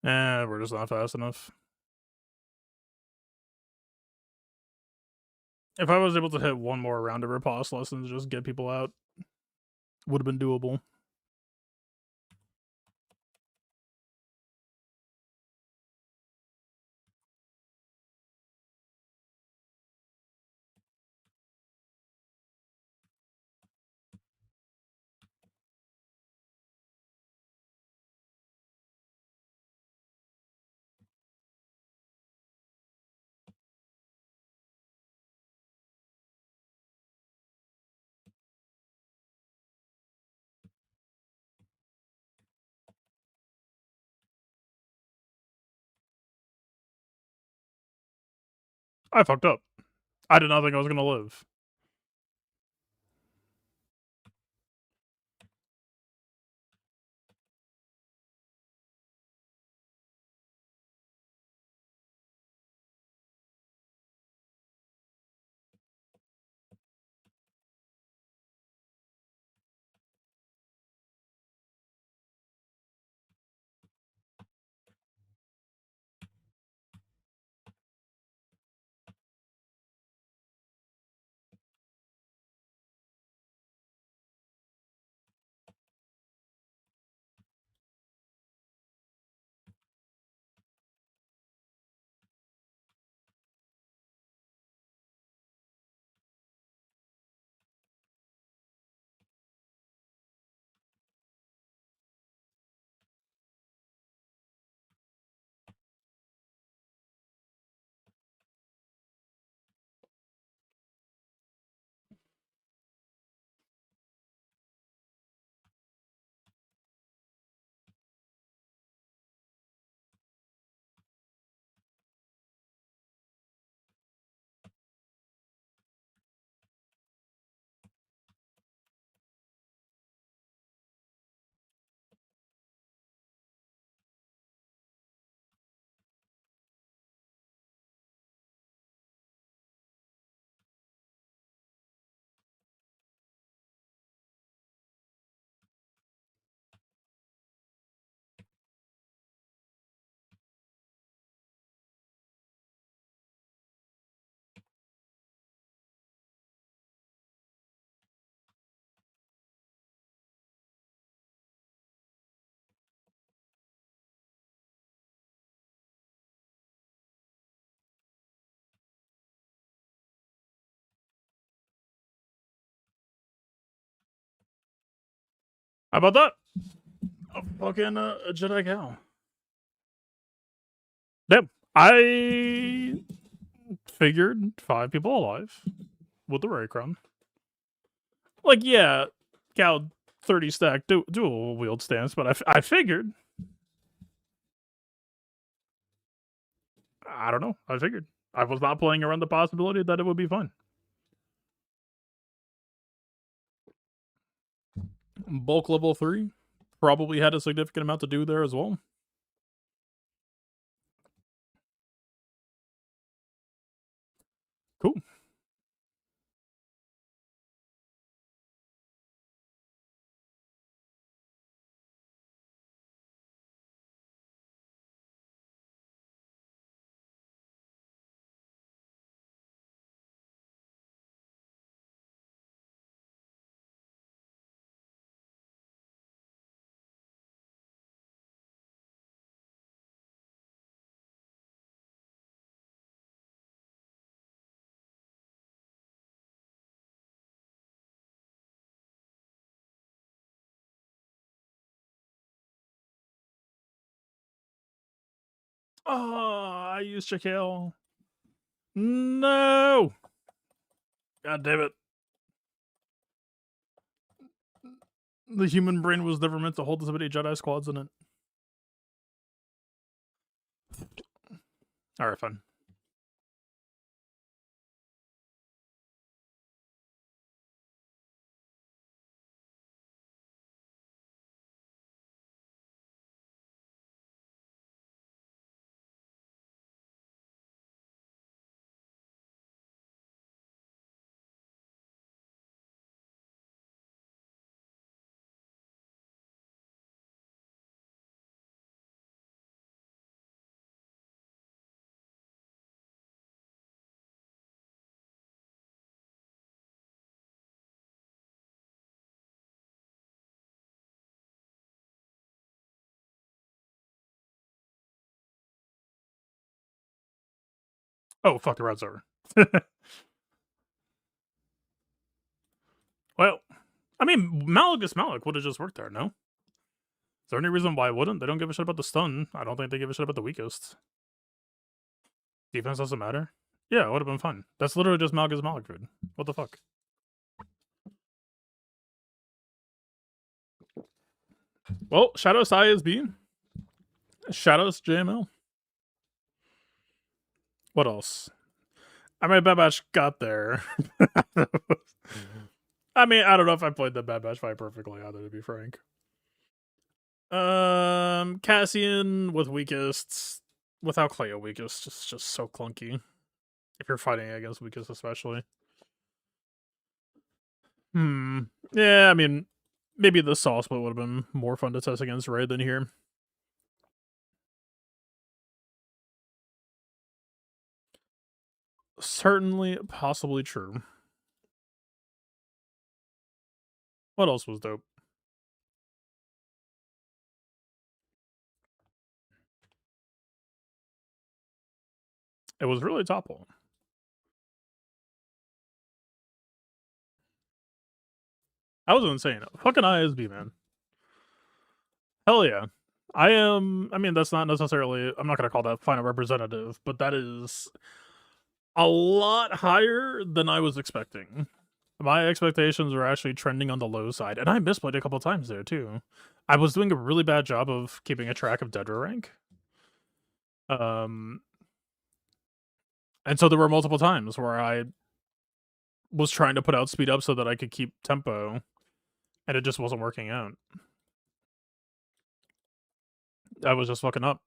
A: We're just not fast enough. If I was able to hit one more round of riposte lessons, just get people out, would have been doable. I fucked up. I did not think I was gonna live. How about that? A fucking a Jedi cow. Damn. I figured 5 people alive with the Raycron. Like, yeah, cow 30 stack dual wield stance, but I figured. I don't know. I figured. I was not playing around the possibility that it would be fun. Bulk level 3 probably had a significant amount to do there as well. Cool. Oh, I used Shaquille. No! God damn it. The human brain was never meant to hold as many Jedi squads in it. Alright, fine. Oh, fuck, the round's over. Well, I mean, Malgus Malik would have just worked there, no? Is there any reason why it wouldn't? They don't give a shit about the stun. I don't think they give a shit about the weakest. Defense doesn't matter. Yeah, it would have been fun. That's literally just Malgus Malik food. What the fuck? Well, Shadows ISB. Shadows JML. What else? I mean, Bad Batch got there. I mean, I don't know if I played the Bad Batch fight perfectly either, to be frank. Cassian with weakest, without Cleo weakest, just so clunky. If you're fighting against weakest, especially. Yeah, I mean, maybe the Saw split would have been more fun to test against Raid than here. Certainly, possibly true. What else was dope? It was really topple. That was insane. Fucking ISB, man. Hell yeah. I mean, that's not necessarily, I'm not going to call that final representative, but that is a lot higher than I was expecting. My expectations were actually trending on the low side, and I misplayed a couple times there too. I was doing a really bad job of keeping a track of Dedra rank. And so there were multiple times where I was trying to put out speed up so that I could keep tempo, and it just wasn't working out. I was just fucking up.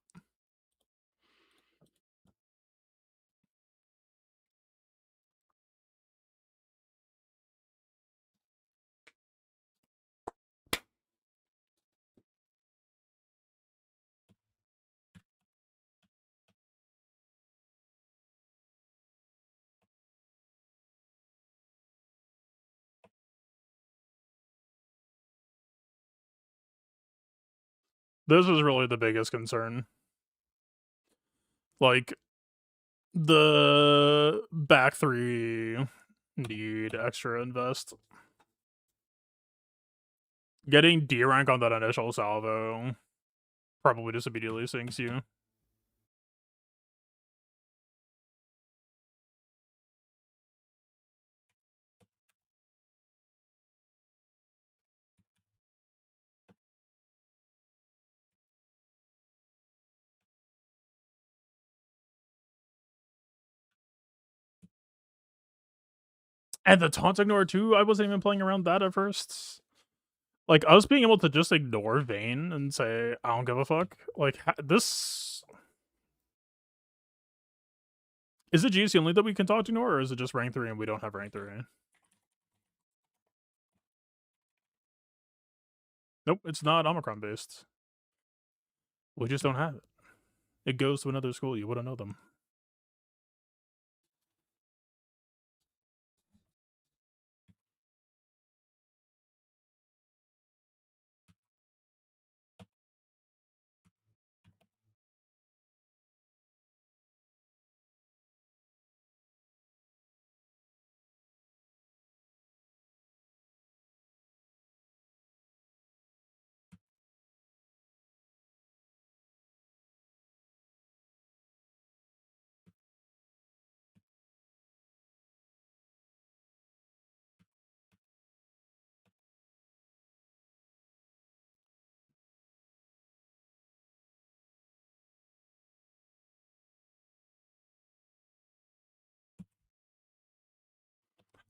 A: This was really the biggest concern. Like, the back three need extra invest. Getting D rank on that initial salvo probably just immediately sinks you. And the taunt ignore too, I wasn't even playing around that at first. Like, us being able to just ignore Vayne and say, I don't give a fuck. Like, this... Is it GC only that we can talk to ignore, or is it just rank 3 and we don't have rank 3? Nope, it's not Omicron based. We just don't have it. It goes to another school, you wouldn't know them.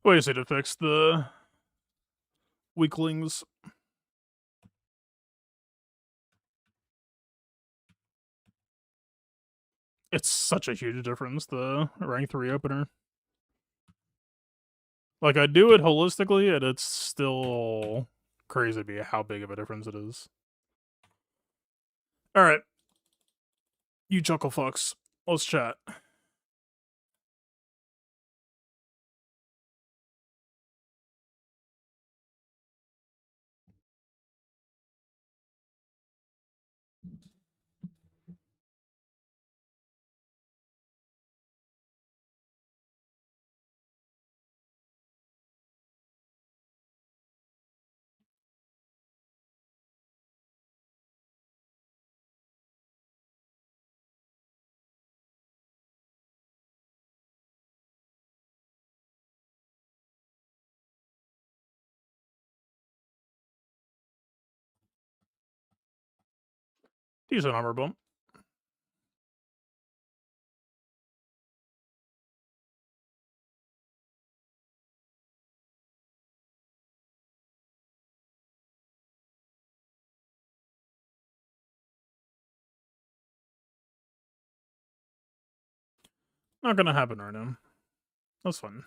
A: Wait a second, to fix the weaklings. It's such a huge difference, the rank 3 opener. Like, I do it holistically, and it's still crazy to me how big of a difference it is. Alright. You chuckle fucks. Let's chat. Decent armor bump. Not gonna happen right now. That's fine.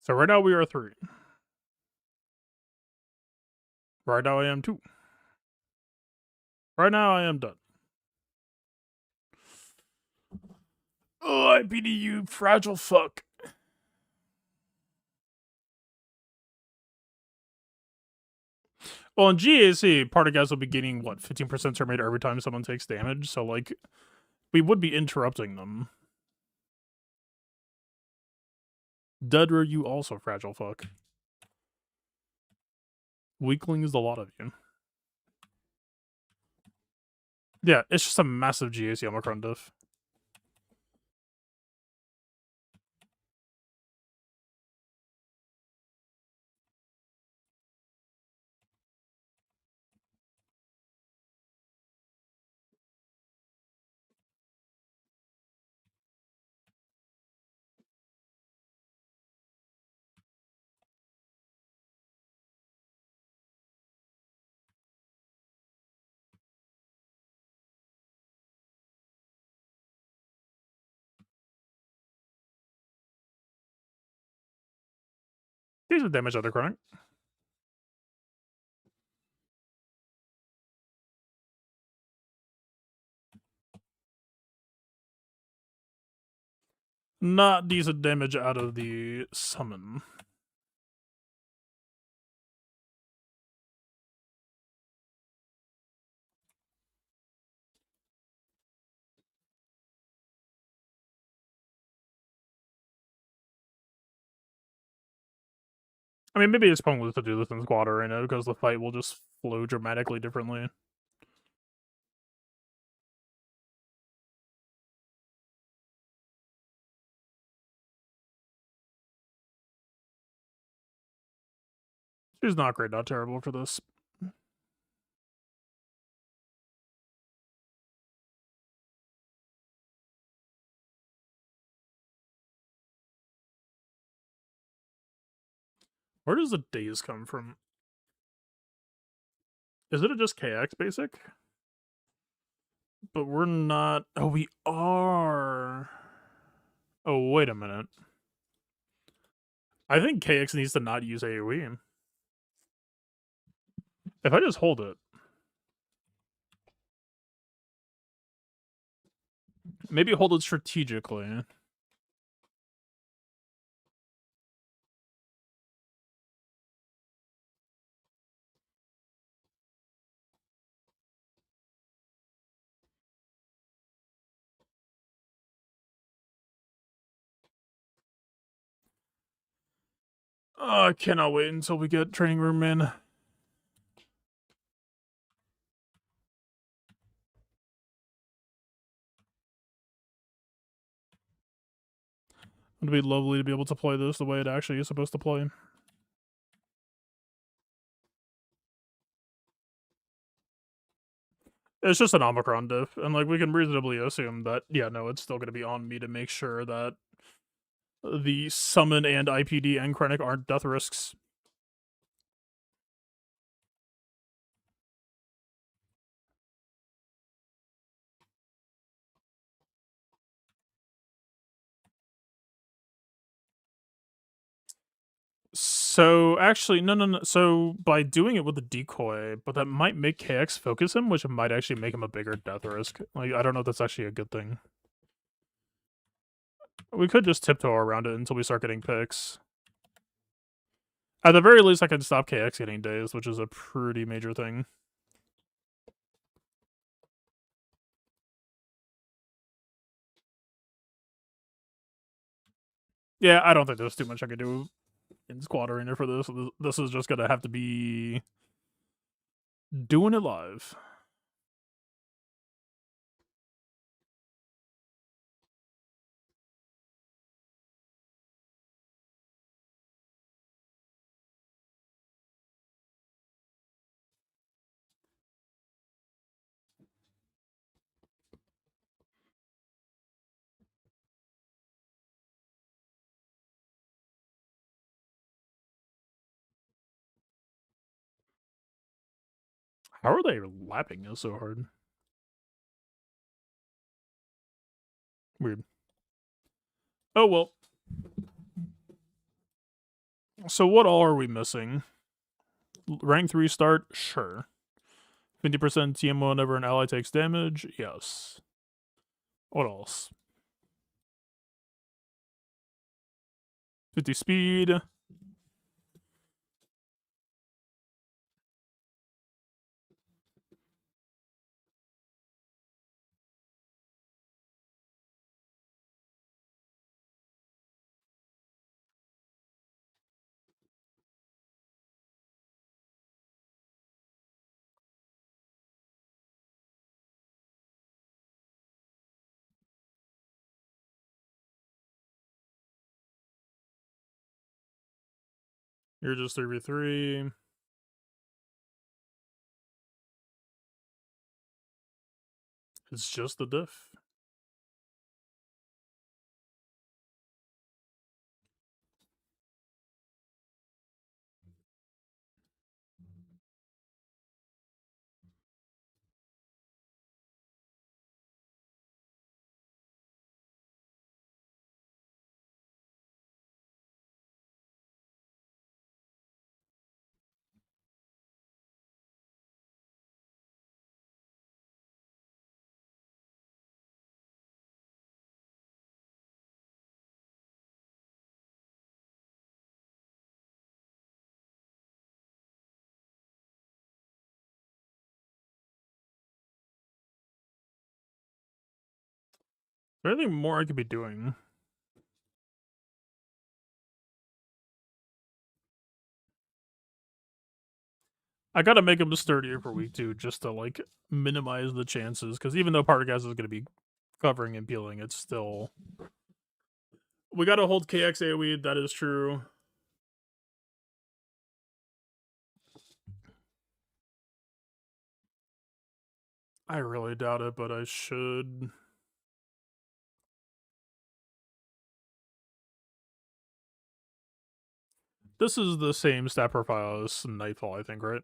A: So right now we are 3. Right now I am 2. Right now I am done. Oh, I pity you, fragile fuck. Well, in GAC, party guys will be gaining, what, 15% turn rate every time someone takes damage, so, like, we would be interrupting them. Dead are you also, fragile fuck. Weakling is a lot of you. Yeah, it's just a massive GAC Omicron diff. Decent damage out of chronic. Not decent damage out of the summon. I mean, maybe it's pointless to do this in Squatter right now because the fight will just flow dramatically differently. She's not great, not terrible for this. Where does the daze come from? Is it just KX basic? But we're not. Oh, we are. Oh, wait a minute. I think KX needs to not use AoE. If I just hold it. Maybe hold it strategically. Oh, I cannot wait until we get training room in. It'd be lovely to be able to play this the way it actually is supposed to play. It's just an Omicron diff, and like we can reasonably assume that, yeah, no, it's still going to be on me to make sure that the summon and IPD and Krennic aren't death risks. So actually, no. So by doing it with the decoy, but that might make KX focus him, which might actually make him a bigger death risk. Like I don't know if that's actually a good thing. We could just tiptoe around it until we start getting picks. At the very least, I can stop KX getting dazed, which is a pretty major thing. Yeah, I don't think there's too much I could do in Squad Arena for this. This is just gonna have to be doing it live. How are they lapping us so hard? Weird. Oh well. So what all are we missing? Rank 3 start? Sure. 50% TMO whenever an ally takes damage? Yes. What else? 50 speed. You're just 3v3. It's just the diff. Is there anything more I could be doing? I gotta make him sturdier for week 2 just to like minimize the chances, because even though Partagas is gonna be covering and peeling, it's still, we gotta hold KX AoE, that is true. I really doubt it, but I should. This is the same stat profile as Nightfall, I think, right?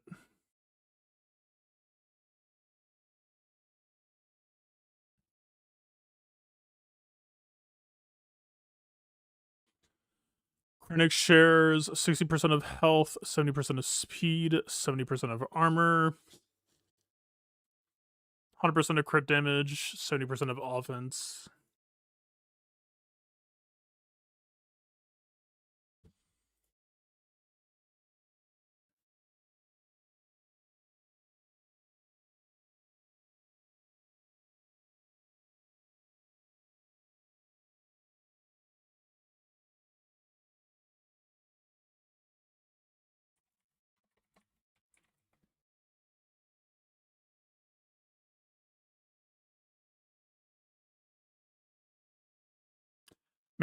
A: Krennic shares 60% of health, 70% of speed, 70% of armor, 100% of crit damage, 70% of offense.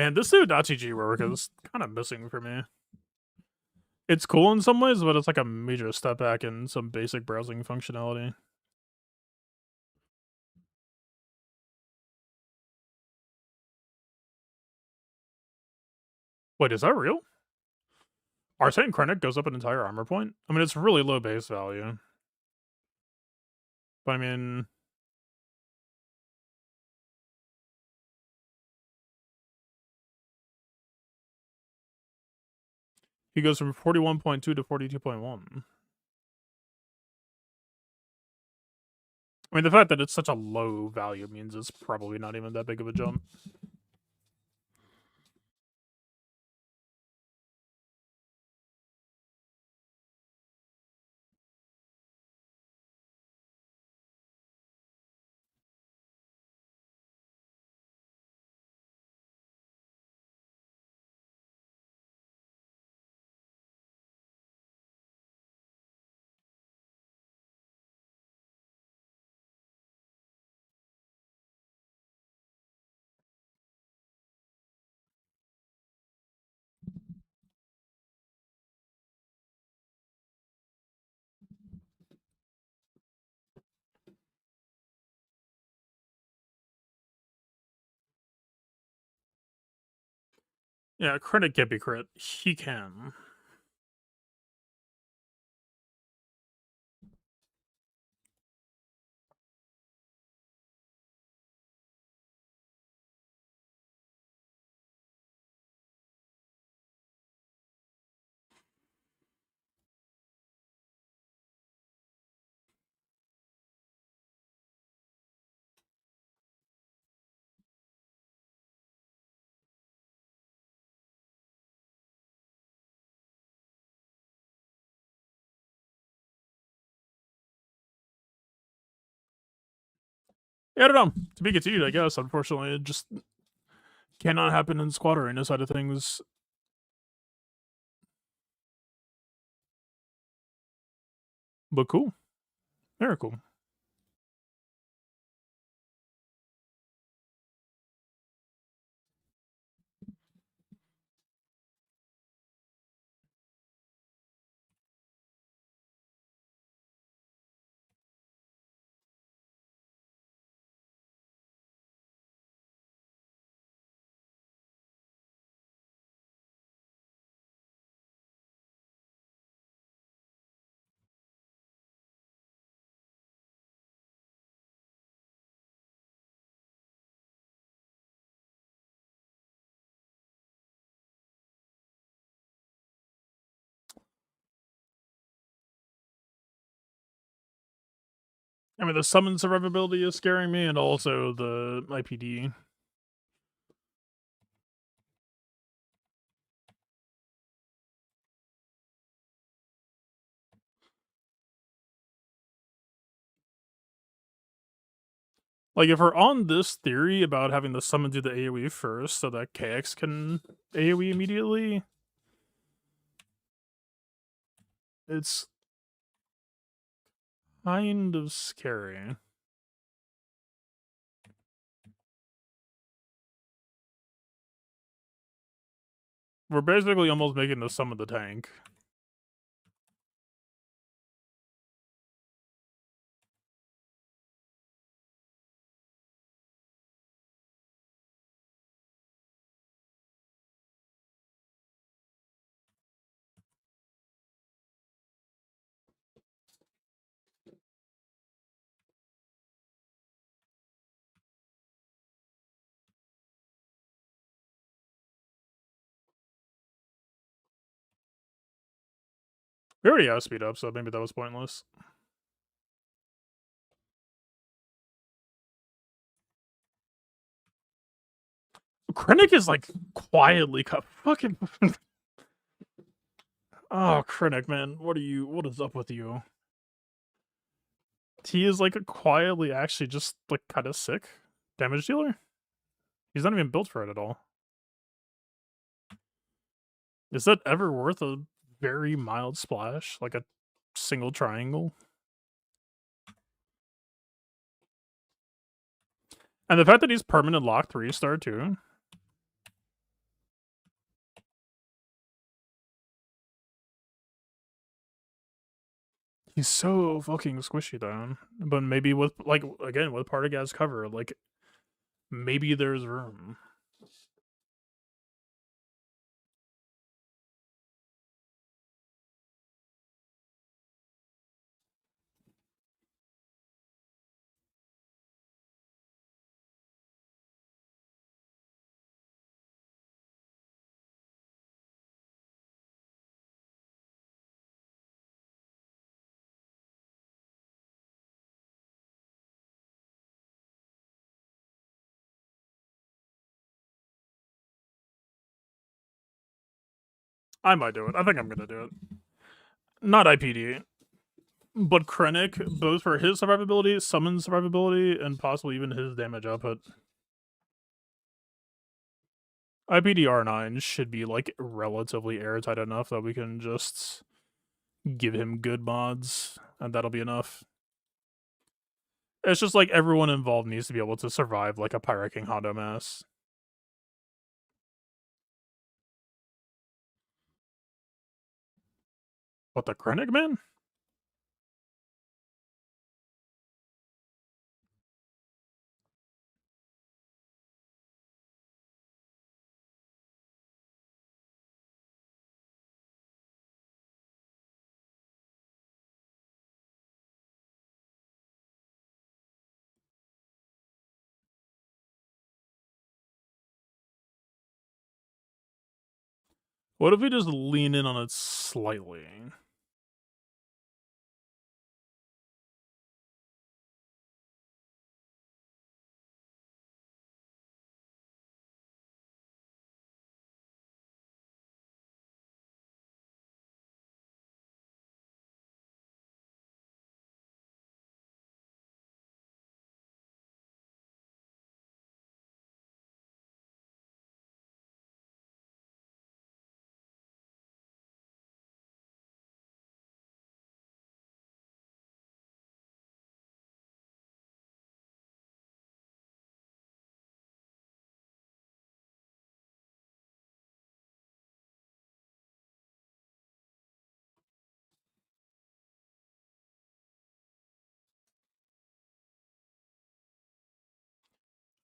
A: Man, this Udachi work is kind of missing for me. It's cool in some ways, but it's like a major step back in some basic browsing functionality. Wait, is that real? Arsene Krennic goes up an entire armor point? I mean, it's really low base value. But I mean... He goes from 41.2 to 42.1. I mean, the fact that it's such a low value means it's probably not even that big of a jump. Yeah, Krennic can't be crit. He can. Yeah, I don't know. To be continued, I guess. Unfortunately, it just cannot happen in squad arena side of things. But cool. Very cool. I mean, the summon survivability is scaring me, and also the IPD. Like, if we're on this theory about having the summon do the AoE first so that KX can AoE immediately, it's kind of scary. We're basically almost making the summon the tank. We already have speed up, so maybe that was pointless. Krennic is like quietly fucking. Oh, Krennic, man, what is up with you? He is like quietly actually just like kind of sick damage dealer. He's not even built for it at all. Is that ever worth a very mild splash, like a single triangle? And the fact that he's permanent lock 3-star too. He's so fucking squishy though. But maybe with like again with Partagas cover, like maybe there's room. I might do it. I think I'm gonna do it. Not IPD, but Krennic, both for his survivability, summon survivability, and possibly even his damage output. IPD R9 should be like relatively airtight enough that we can just give him good mods, and that'll be enough. It's just like everyone involved needs to be able to survive like a Pirate King Hondo Mass. What, the Krennic, man? What if we just lean in on it slightly?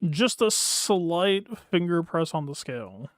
A: Just a slight finger press on the scale.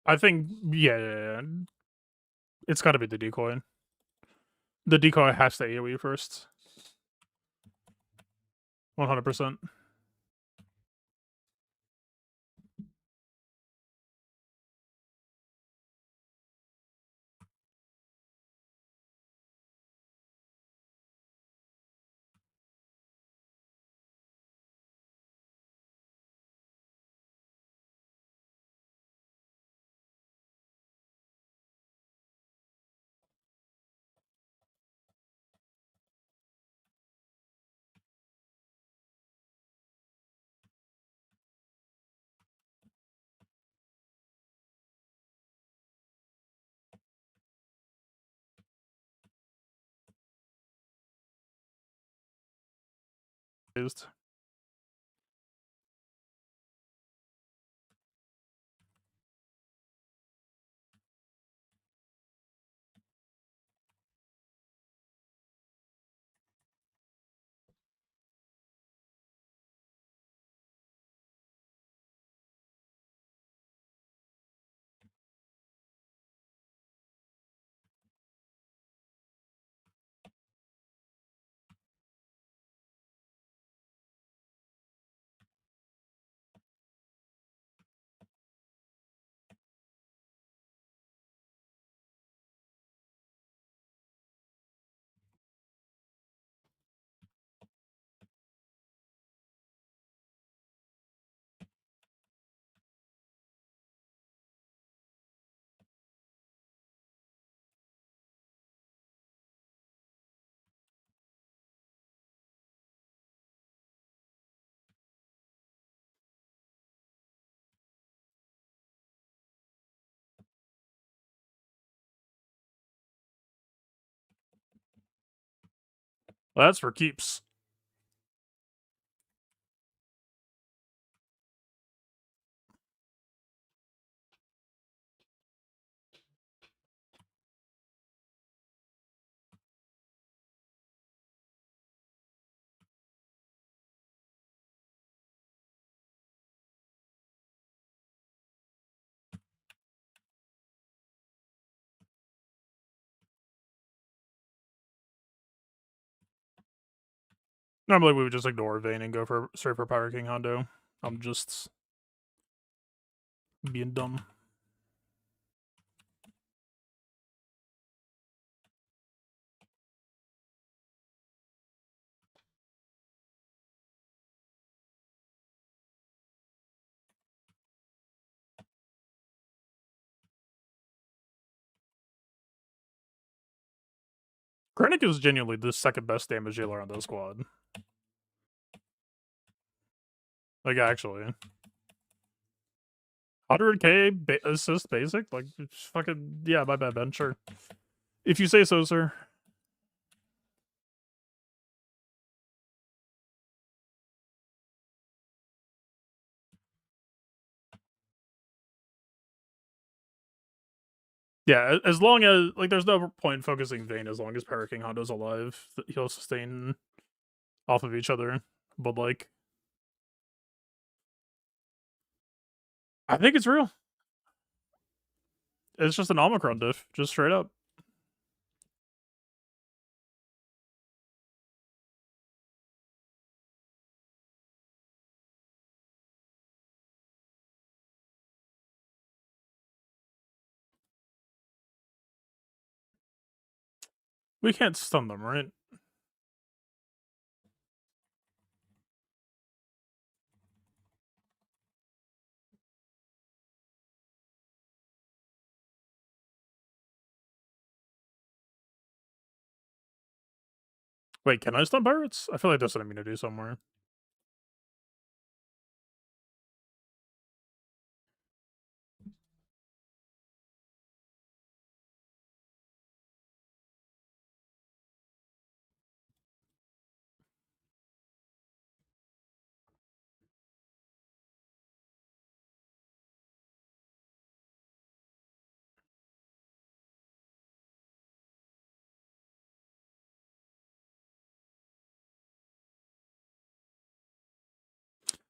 A: I think, yeah. It's gotta be the decoy. The decoy has to AoE first. 100%. Used. Well, that's for keeps. Normally we would just ignore Vayne and go for straight for Power King Hondo. I'm just being dumb. Krennic is genuinely the second best damage dealer on the squad. Like, actually. 100k assist basic? Like, fucking, yeah, my bad, Ben, sure. If you say so, sir. Yeah, as long as, like, there's no point focusing Vayne as long as Power King Hondo's alive. He'll sustain off of each other. But, like, I think it's real. It's just an Omicron diff, just straight up. We can't stun them, right? Wait, can I stun pirates? I feel like that's an immunity somewhere.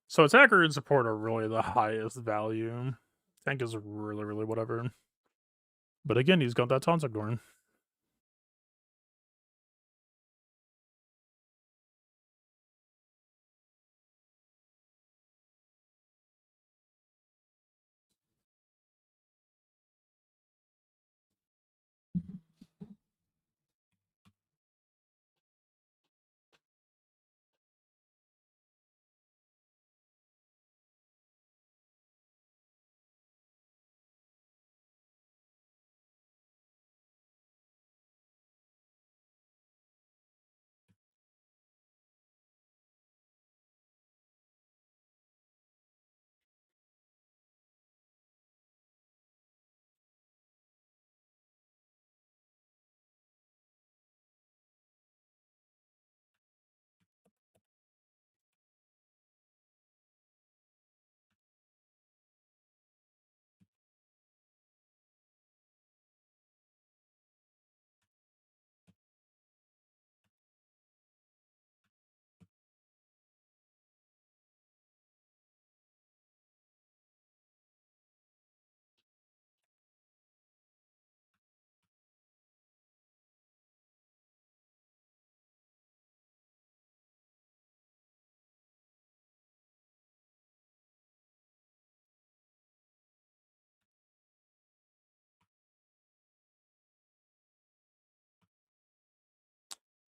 A: So attacker and support are really the highest value. Tank is really, really whatever. But again, he's got that taunt ignoring.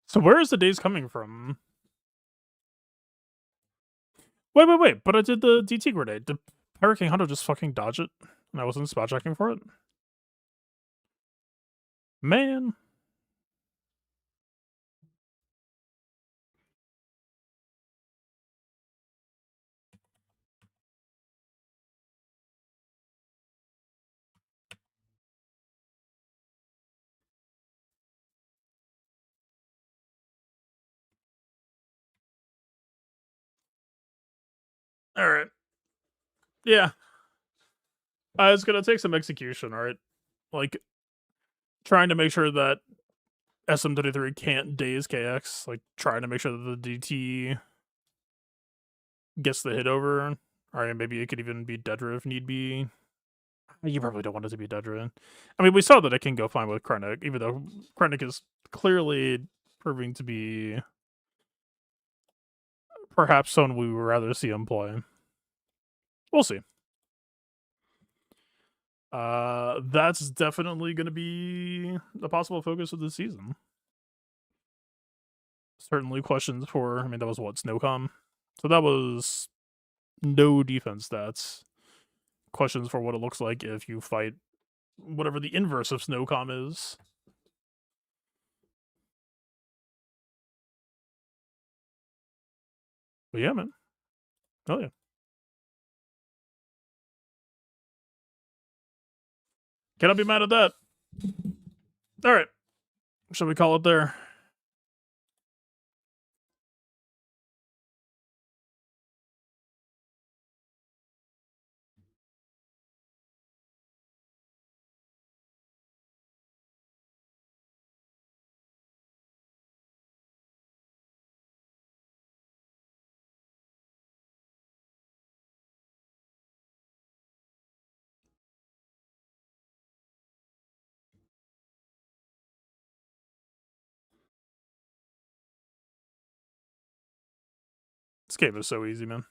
A: So where is the days coming from? Wait. But I did the DT grenade. Did Pirate King Hunter just fucking dodge it? And I wasn't spot checking for it? Man. All right. Yeah. It's gonna take some execution, all right? Like trying to make sure that SM33 can't daze KX, like trying to make sure that the DT gets the hit over. All right, maybe it could even be Dedra if need be. You probably don't want it to be Dedra. I mean, we saw that it can go fine with Krennic, even though Krennic is clearly proving to be perhaps someone we would rather see him play. We'll see. That's definitely going to be a possible focus of the season. Certainly questions for, I mean, that was what, Snowcom? So that was no defense stats. Questions for what it looks like if you fight whatever the inverse of Snowcom is. But yeah, man. Oh yeah. Cannot be mad at that. All right. Shall we call it there? This game is so easy, man.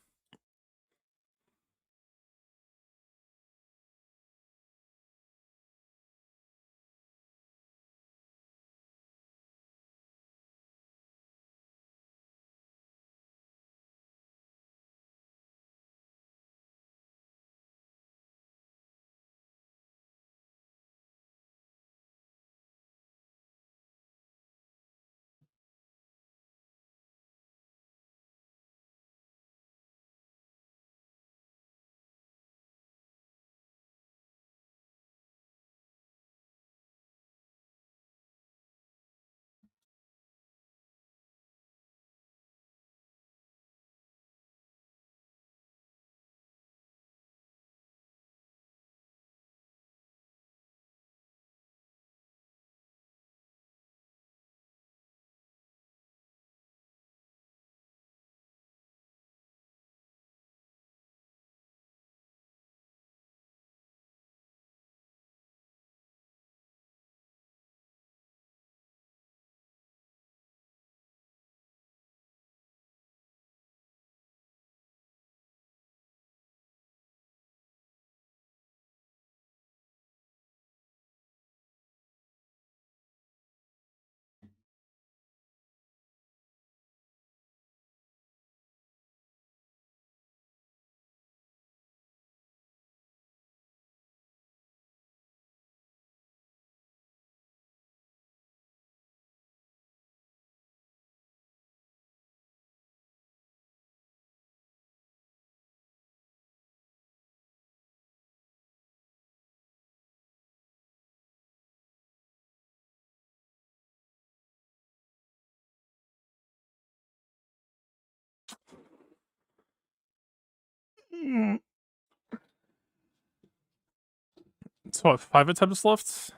A: So what, 5 attempts left?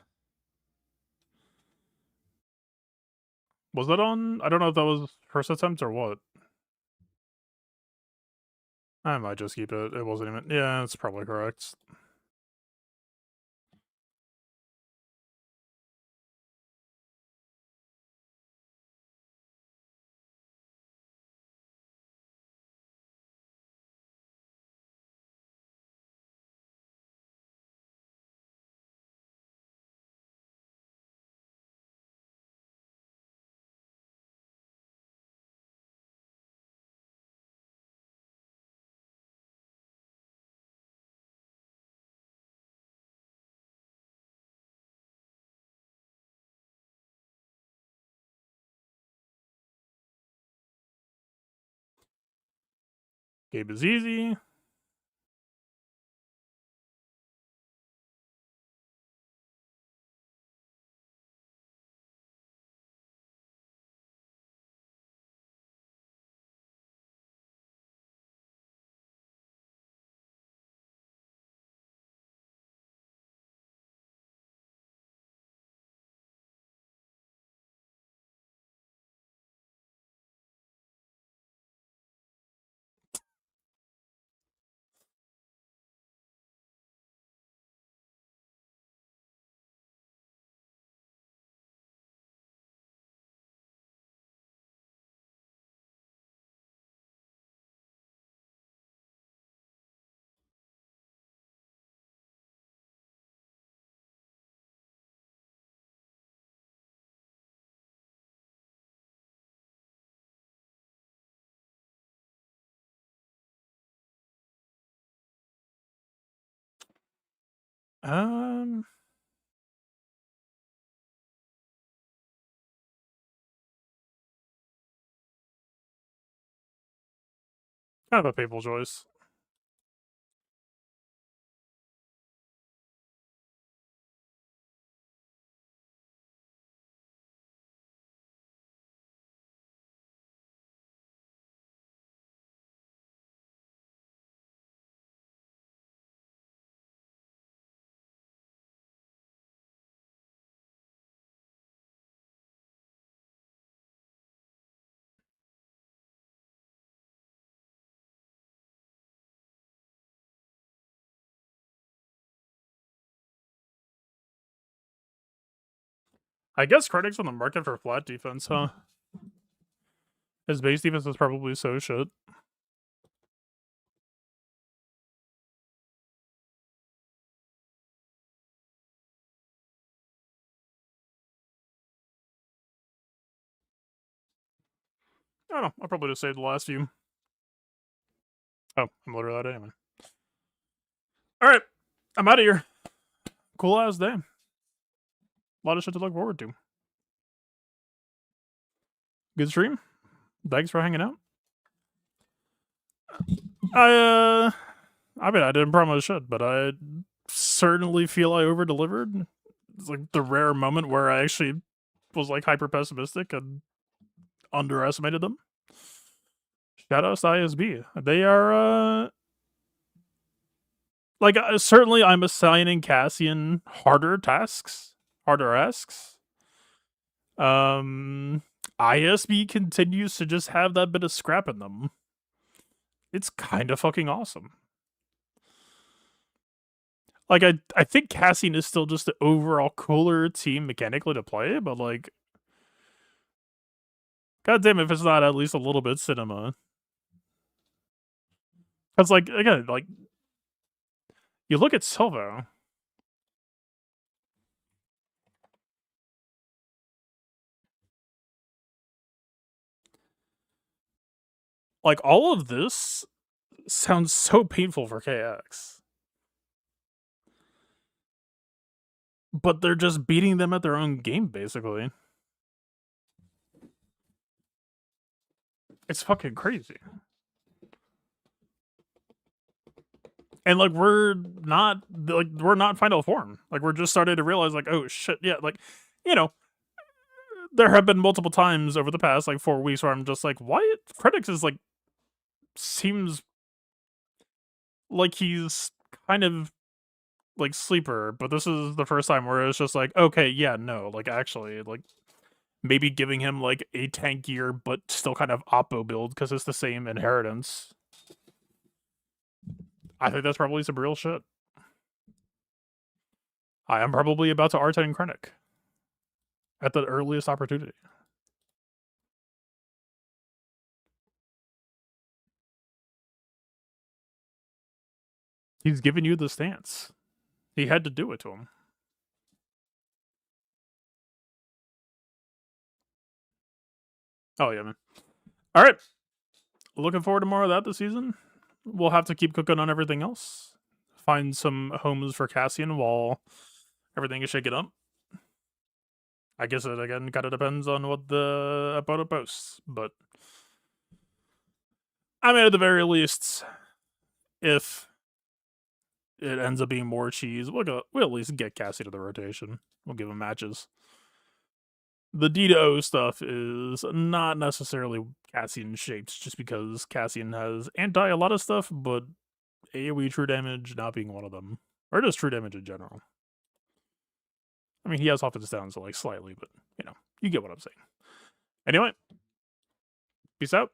A: Was that on? I don't know if that was first attempt or what. I might just keep it. It wasn't even. Yeah, that's probably correct. Game is easy. Um, kind of a painful choice. I guess Krennic's on the market for flat defense, huh? His base defense is probably so shit. I don't know. I'll probably just save the last few. Oh, I'm literally out anyway. Alright. I'm out of here. Cool ass day. A lot of shit to look forward to. Good stream. Thanks for hanging out. I mean, I didn't promise shit, but I certainly feel I over-delivered. It's like the rare moment where I actually was like hyper pessimistic and underestimated them. Shoutouts to ISB. They are like certainly I'm assigning Cassian harder tasks, harder asks. ISB continues to just have that bit of scrap in them. It's kind of fucking awesome. Like, I think Cassian is still just the overall cooler team mechanically to play, but like, goddamn if it's not at least a little bit cinema. Because like, again, like, you look at Silvo. Like, all of this sounds so painful for KX. But they're just beating them at their own game, basically. It's fucking crazy. And like we're not final form. Like we're just starting to realize like, oh shit, yeah, like, you know, there have been multiple times over the past like 4 weeks where I'm just like, why Krennic is like seems like he's kind of like sleeper, but this is the first time where it's just like, okay, yeah, no, like actually, like maybe giving him like a tankier but still kind of oppo build because it's the same inheritance. I think that's probably some real shit. I am probably about to R10 Krennic at the earliest opportunity. He's giving you the stance. He had to do it to him. Oh, yeah, man. All right. Looking forward to more of that this season. We'll have to keep cooking on everything else. Find some homes for Cassian while everything is shaken up. I guess it, again, kind of depends on what the opponent posts. But, I mean, at the very least, if it ends up being more cheese, we'll at least get Cassie to the rotation. We'll give him matches. The D to O stuff is not necessarily Cassian shaped, just because Cassian has anti a lot of stuff, but AoE true damage not being one of them. Or just true damage in general. I mean, he has offense down, so like slightly, but you know, you get what I'm saying. Anyway, peace out.